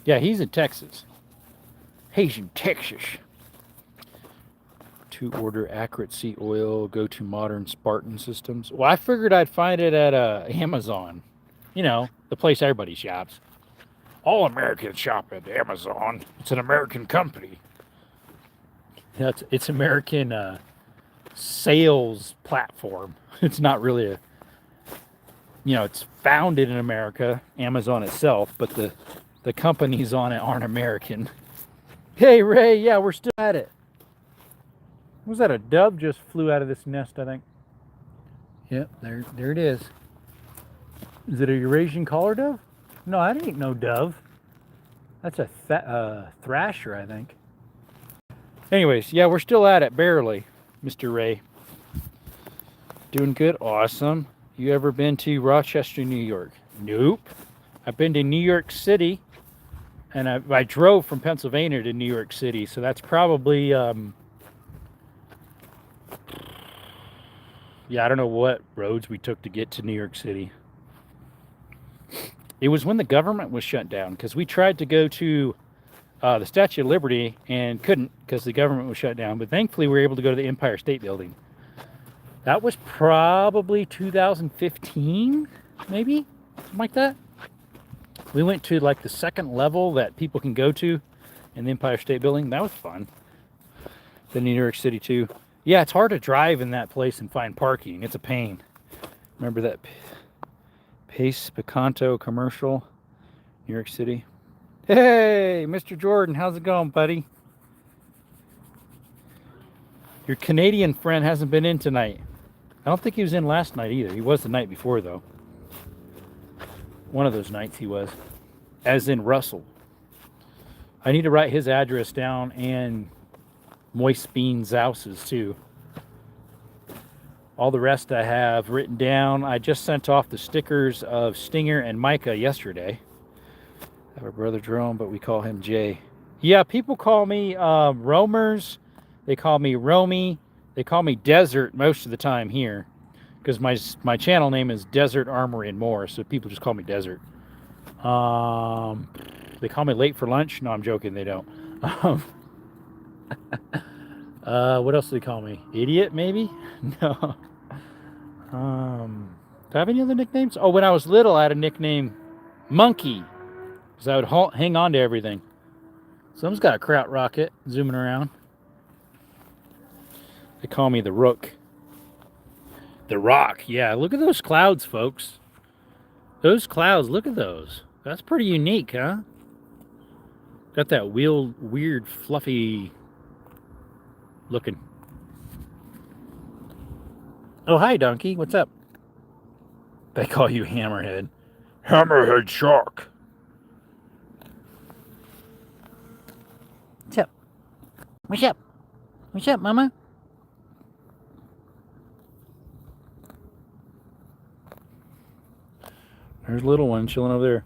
Yeah, he's in Texas. He's in Texas. To order accuracy oil, go to modern Spartan systems. Well, I figured I'd find it at Amazon. You know, the place everybody shops. All Americans shop at Amazon. It's an American company. It's American sales platform. It's not really a, it's founded in America, Amazon itself, but the companies on it aren't American. Hey, Ray, yeah, we're still at it. Was that a dove just flew out of this nest, I think? Yep, there it is. Is it a Eurasian collar dove? No, that ain't no dove. That's a thrasher, I think. Anyways, yeah, we're still at it, barely, Mr. Ray. Doing good? Awesome. You ever been to Rochester, New York? Nope. I've been to New York City, and I drove from Pennsylvania to New York City, so that's probably, yeah, I don't know what roads we took to get to New York City. It was when the government was shut down, because we tried to go to the Statue of Liberty and couldn't because the government was shut down, but thankfully we were able to go to the Empire State Building. That was probably 2015, maybe, something like that. We went to like the second level that people can go to in the Empire State Building. That was fun. Then New York City too. Yeah, it's hard to drive in that place and find parking. It's a pain. Remember that Pace Picanto commercial? New York City. Hey, Mr. Jordan, how's it going, buddy? Your Canadian friend hasn't been in tonight. I don't think he was in last night either. He was the night before, though. One of those nights he was. As in Russell. I need to write his address down and Moist Beans Zouses, too. All the rest I have written down. I just sent off the stickers of Stinger and Micah yesterday. I have a brother Jerome, but we call him Jay. Yeah, people call me Roamers. They call me Romy. They call me Desert most of the time here, because my channel name is Desert Armory and More, so people just call me Desert. They call me Late for Lunch. No, I'm joking. They don't. What else do they call me? Idiot, maybe? No. Do I have any other nicknames? Oh, when I was little, I had a nickname, Monkey, because I would hang on to everything. Someone's got a kraut rocket zooming around. They call me the Rook. The Rock, yeah. Look at those clouds, folks. Those clouds, look at those. That's pretty unique, huh? Got that weird, fluffy looking. Oh, hi, Donkey. What's up? They call you Hammerhead. Hammerhead Shark. What's up? What's up? What's up, Mama? There's a little one chilling over there.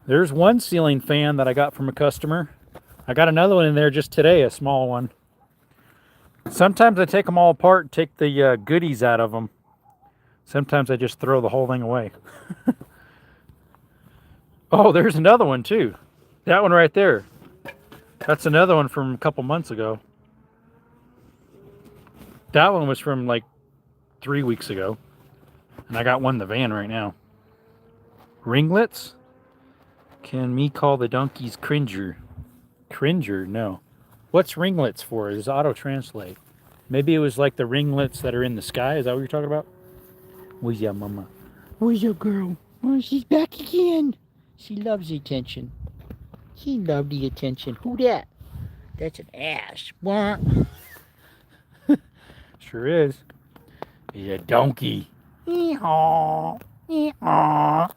There's one ceiling fan that I got from a customer. I got another one in there just today, a small one. Sometimes I take them all apart and take the goodies out of them. Sometimes I just throw the whole thing away. Oh, there's another one too. That one right there. That's another one from a couple months ago. That one was from like 3 weeks ago. And I got one in the van right now. Ringlets? Can me call the donkeys cringer? Cringer? No. What's ringlets for? Is auto-translate. Maybe it was like the ringlets that are in the sky. Is that what you're talking about? Where's your mama? Where's your girl? Oh, she's back again. She loves the attention. She loved the attention. Who that? That's an ass. What? Sure is. He's a donkey. Hee-haw. Hee-haw.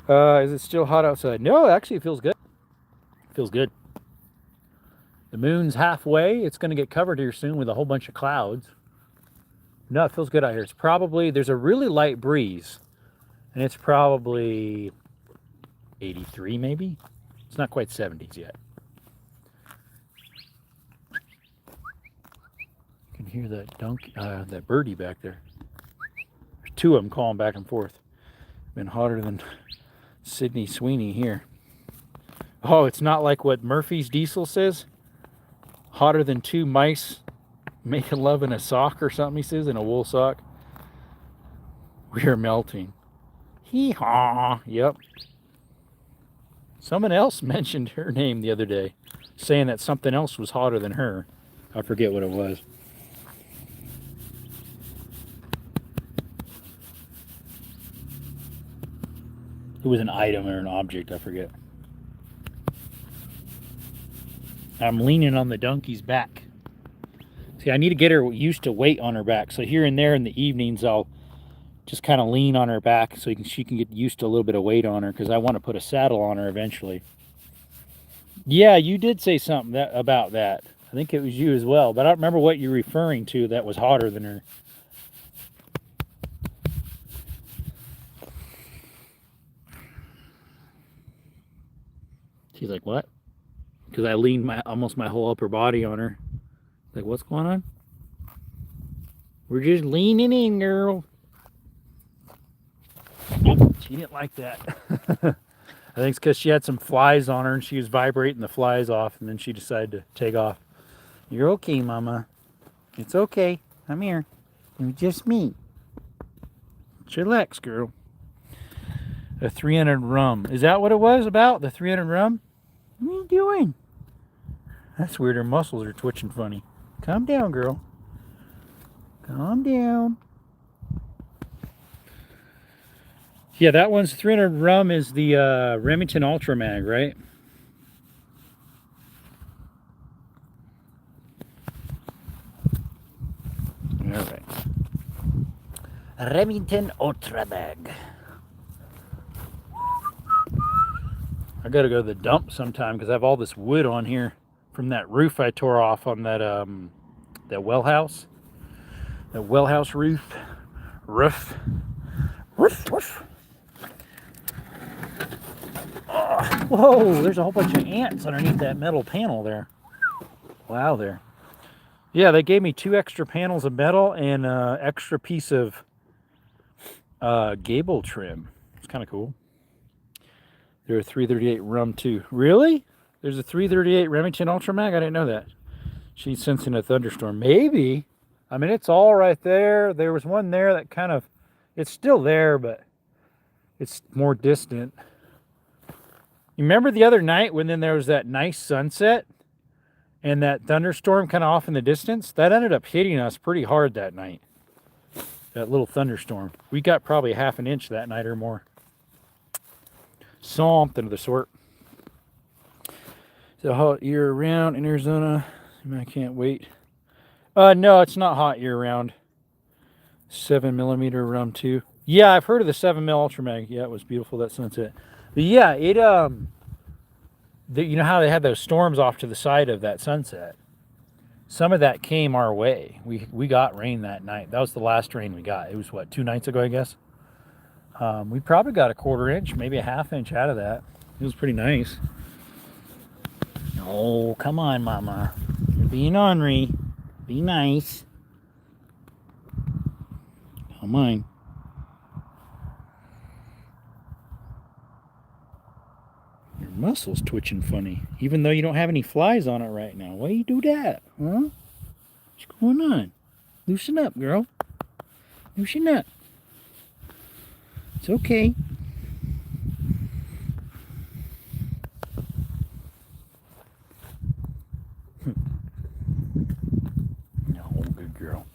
Is it still hot outside? No, actually it feels good. Feels good. The moon's halfway. It's going to get covered here soon with a whole bunch of clouds. No, it feels good out here. It's probably, there's a really light breeze, and it's probably 83 maybe. It's not quite 70s yet. You can hear that birdie back there. There's two of them calling back and forth. Been hotter than Sydney Sweeney here. Oh, it's not like what Murphy's Diesel says. Hotter than two mice making love in a sock or something, he says, in a wool sock. We are melting. Hee-haw. Yep. Someone else mentioned her name the other day, saying that something else was hotter than her. I forget what it was. It was an item or an object, I forget. I'm leaning on the donkey's back. See, I need to get her used to weight on her back. So here and there in the evenings, I'll just kind of lean on her back so she can get used to a little bit of weight on her, because I want to put a saddle on her eventually. Yeah, you did say something about that. I think it was you as well, but I don't remember what you're referring to that was hotter than her. She's like, what? Because I leaned almost my whole upper body on her. Like, what's going on? We're just leaning in, girl. She didn't like that. I think it's because she had some flies on her and she was vibrating the flies off, and then she decided to take off. You're okay, Mama. It's okay. I'm here. You're just me. Chillax, girl. A 300 rum. Is that what it was about? The 300 rum? What are you doing? That's weird. Her muscles are twitching funny. Calm down, girl. Calm down. Yeah, that one's 300 rum is the Remington Ultra Mag, right? All right. Remington Ultra Mag. I gotta go to the dump sometime because I have all this wood on here from that roof I tore off on that that well house. That well house roof. Roof. Oh, whoa, there's a whole bunch of ants underneath that metal panel there. Wow, there. Yeah, they gave me 2 extra panels of metal and an extra piece of gable trim. It's kind of cool. There are 338 rum too. Really? There's a 338 Remington Ultra Mag? I didn't know that. She's sensing a thunderstorm. Maybe. I mean, it's all right there. There was one there that kind of, it's still there, but it's more distant. You remember the other night when then there was that nice sunset and that thunderstorm kind of off in the distance? That ended up hitting us pretty hard that night. That little thunderstorm. We got probably half an inch that night or more. Something of the sort. So hot year round in Arizona. I can't wait. No, it's not hot year round. 7mm rum too. Yeah, I've heard of the 7mm Ultra Mag. Yeah, it was beautiful, that sunset. But yeah, it you know how they had those storms off to the side of that sunset? Some of that came our way. We got rain that night. That was the last rain we got. It was what, 2 nights ago, I guess. We probably got a 1/4 inch, maybe a 1/2 inch out of that. It was pretty nice. Oh, come on, Mama. You're being ornery. Be nice. Come on. Your muscles twitching funny, even though you don't have any flies on it right now. Why you do that, huh? What's going on? Loosen up, girl. Loosen up. It's okay. No, good girl.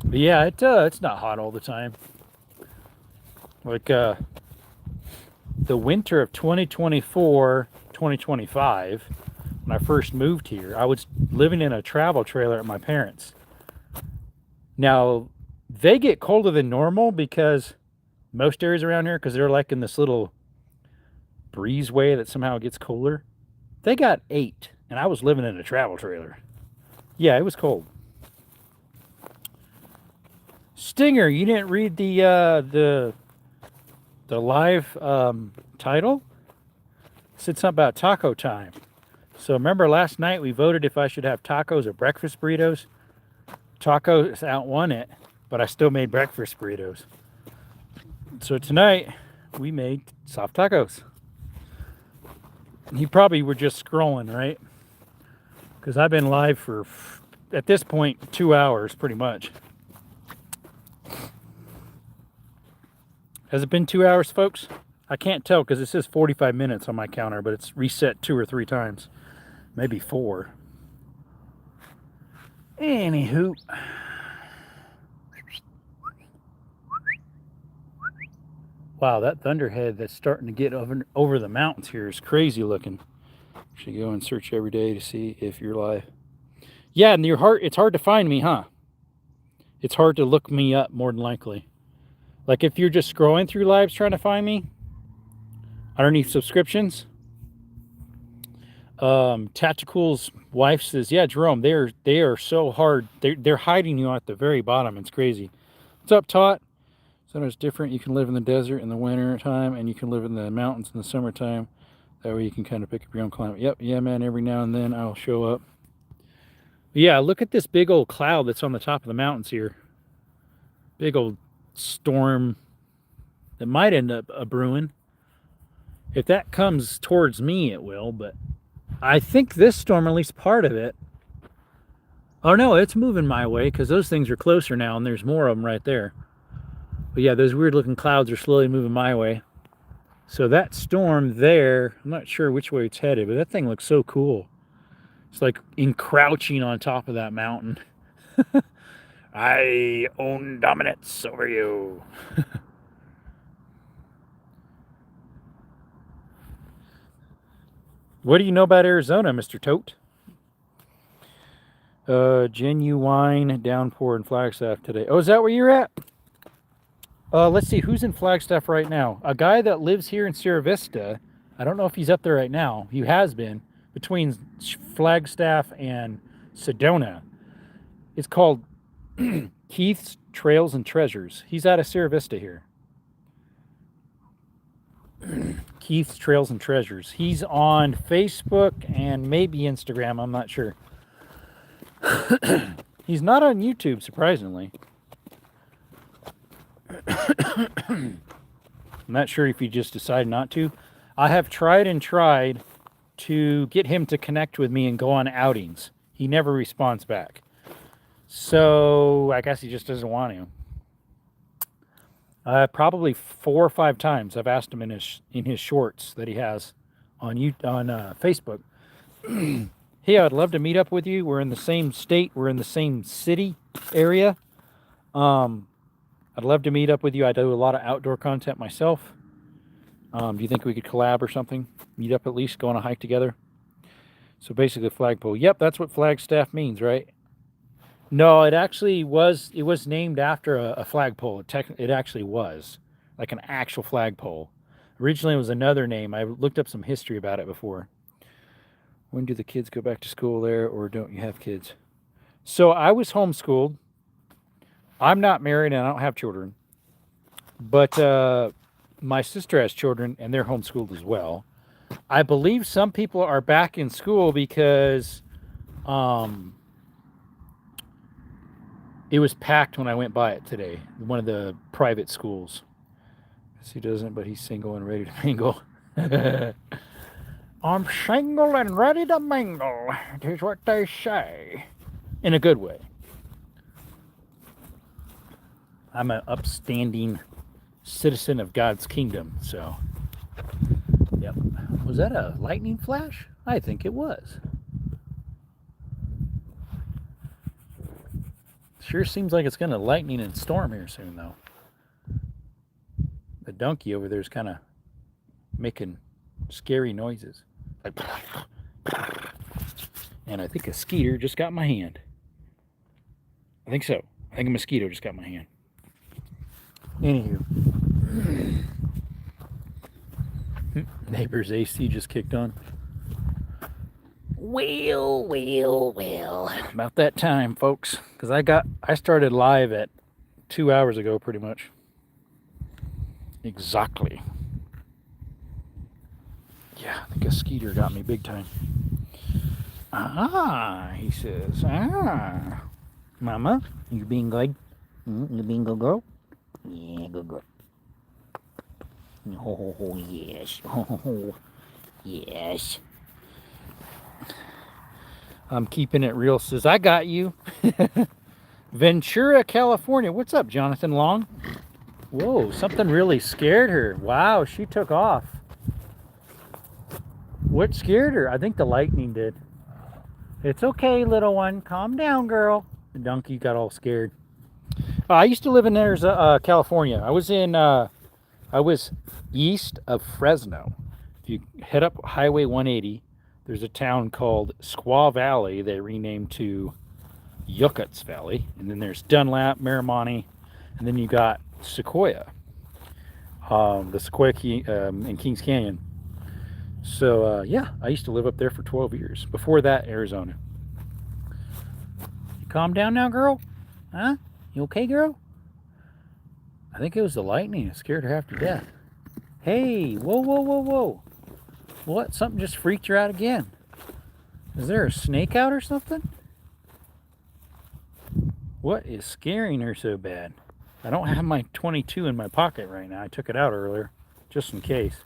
But yeah, it's not hot all the time. Like the winter of 2024, 2025, when I first moved here, I was living in a travel trailer at my parents'. Now, they get colder than normal because most areas around here, because they're like in this little breezeway that somehow gets cooler. They got 8, and I was living in a travel trailer. Yeah, it was cold. Stinger, you didn't read the live title? It said something about taco time. So remember last night we voted if I should have tacos or breakfast burritos. Tacos outwon it, but I still made breakfast burritos. So tonight we made soft tacos. You probably were just scrolling, right? Because I've been live for, at this point, 2 hours pretty much. Has it been 2 hours, folks? I can't tell because it says 45 minutes on my counter, but it's reset 2 or 3 times. Maybe 4. Anywho. Wow, that thunderhead that's starting to get over the mountains here is crazy looking. Should go and search every day to see if you're live. Yeah, and it's hard to find me, huh? It's hard to look me up more than likely. Like if you're just scrolling through lives trying to find me underneath subscriptions. Tactical's wife says, yeah, Jerome, they are so hard. They're hiding you at the very bottom. It's crazy. What's up, Tot? Sometimes different. You can live in the desert in the winter time, and you can live in the mountains in the summertime. That way you can kind of pick up your own climate. Yep, yeah, man, every now and then I'll show up. Yeah, look at this big old cloud that's on the top of the mountains here. Big old storm that might end up a brewing. If that comes towards me, it will, but I think this storm, at least part of it. Oh no, it's moving my way because those things are closer now and there's more of them right there. But yeah, those weird looking clouds are slowly moving my way. So that storm there, I'm not sure which way it's headed, but that thing looks so cool. It's like encroaching on top of that mountain. I own dominance over you. What do you know about Arizona, Mr. Tote? Genuine downpour in Flagstaff today. Oh, is that where you're at? Let's see, who's in Flagstaff right now? A guy that lives here in Sierra Vista. I don't know if he's up there right now. He has been between Flagstaff and Sedona. It's called Keith's Trails and Treasures. He's out of Sierra Vista here. Keith's Trails and Treasures. He's on Facebook and maybe Instagram. I'm not sure. He's not on YouTube, surprisingly. I'm not sure if he just decided not to. I have tried to get him to connect with me and go on outings. He never responds back. So I guess he just doesn't want to. Probably 4 or 5 times I've asked him in his shorts that he has on Facebook. Hey, I'd love to meet up with you. We're in the same state. We're in the same city area. I'd love to meet up with you. I do a lot of outdoor content myself. Do you think we could collab or something? Meet up at least, go on a hike together? So basically, flagpole. Yep, that's what Flagstaff means, right? No, it was named after a flagpole. It actually was like an actual flagpole. Originally, it was another name. I looked up some history about it before. When do the kids go back to school there, or don't you have kids? So I was homeschooled. I'm not married and I don't have children. But my sister has children and they're homeschooled as well. I believe some people are back in school because it was packed when I went by it today. One of the private schools. Yes, he doesn't, but he's single and ready to mingle. I'm single and ready to mingle. Here's what they say. In a good way. I'm an upstanding citizen of God's kingdom, so. Yep. Was that a lightning flash? I think it was. Sure seems like it's going to lightning and storm here soon, though. The donkey over there is kind of making scary noises. Like, and I think a skeeter just got my hand. I think so. I think a mosquito just got my hand. Anywho. Neighbor's AC just kicked on. Well. About that time, folks. Because I started live at 2 hours ago, pretty much. Exactly. Yeah, I think a skeeter got me big time. Ah, he says. Ah. Mama, you being good? You being good girl? Yeah, good girl. Oh, yes. Oh, yes. I'm keeping it real, says, I got you. Ventura, California. What's up, Jonathan Long? Whoa, something really scared her. Wow, she took off. What scared her? I think the lightning did. It's okay, little one. Calm down, girl. The donkey got all scared. I used to live in California. I was east of Fresno. If you head up Highway 180, there's a town called Squaw Valley. They renamed to Yucat's Valley. And then there's Dunlap, Miramonte, and then you got Sequoia. The Sequoia in Kings Canyon. So, yeah, I used to live up there for 12 years. Before that, Arizona. You calm down now, girl? Huh? You okay, girl? I think it was the lightning that scared her half to death. Hey, whoa. What? Something just freaked her out again. Is there a snake out or something? What is scaring her so bad? I don't have my 22 in my pocket right now. I took it out earlier, just in case.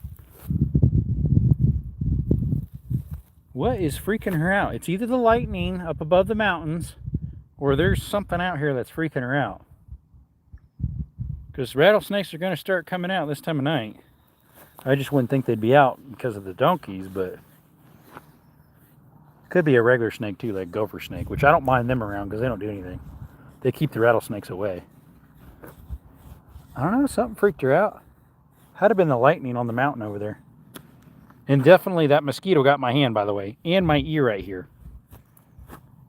What is freaking her out? It's either the lightning up above the mountains, or there's something out here that's freaking her out. Because rattlesnakes are going to start coming out this time of night. I just wouldn't think they'd be out because of the donkeys, but could be a regular snake too, like gopher snake, which I don't mind them around because they don't do anything. They keep the rattlesnakes away. I don't know, something freaked her out. Had to have been the lightning on the mountain over there. And definitely that mosquito got my hand, by the way, and my ear right here.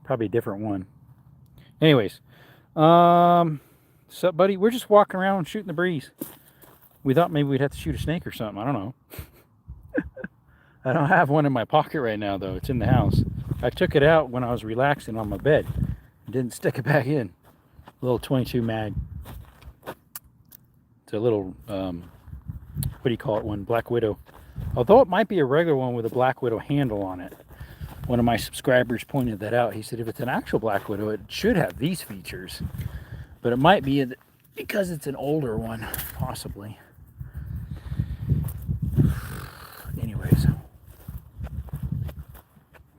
Probably a different one. Anyways, what's up, buddy? We're just walking around shooting the breeze. We thought maybe we'd have to shoot a snake or something. I don't know. I don't have one in my pocket right now, though. It's in the house. I took it out when I was relaxing on my bed. Didn't stick it back in. A little 22 mag. It's a little, what do you call it one? Black Widow. Although it might be a regular one with a Black Widow handle on it. One of my subscribers pointed that out. He said if it's an actual Black Widow, it should have these features. But it might be because it's an older one, possibly. Anyways.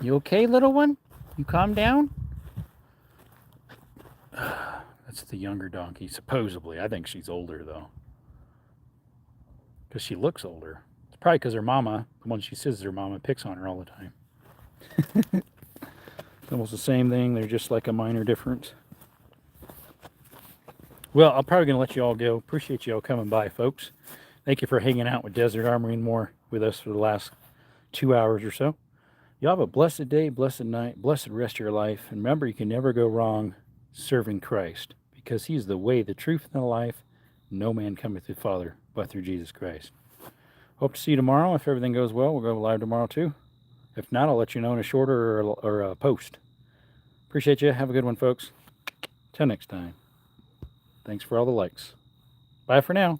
You okay, little one? You calm down? That's the younger donkey, supposedly. I think she's older, though. Because she looks older. It's probably because her mama, the one she says is her mama, picks on her all the time. It's almost the same thing. They're just like a minor difference. Well, I'm probably going to let you all go. Appreciate you all coming by, folks. Thank you for hanging out with Desert Armory and more with us for the last 2 hours or so. Y'all have a blessed day, blessed night, blessed rest of your life. And remember, you can never go wrong serving Christ, because he's the way, the truth, and the life. No man cometh to the Father but through Jesus Christ. Hope to see you tomorrow. If everything goes well, we'll go live tomorrow too. If not, I'll let you know in a shorter or a post. Appreciate you. Have a good one, folks. Till next time. Thanks for all the likes. Bye for now.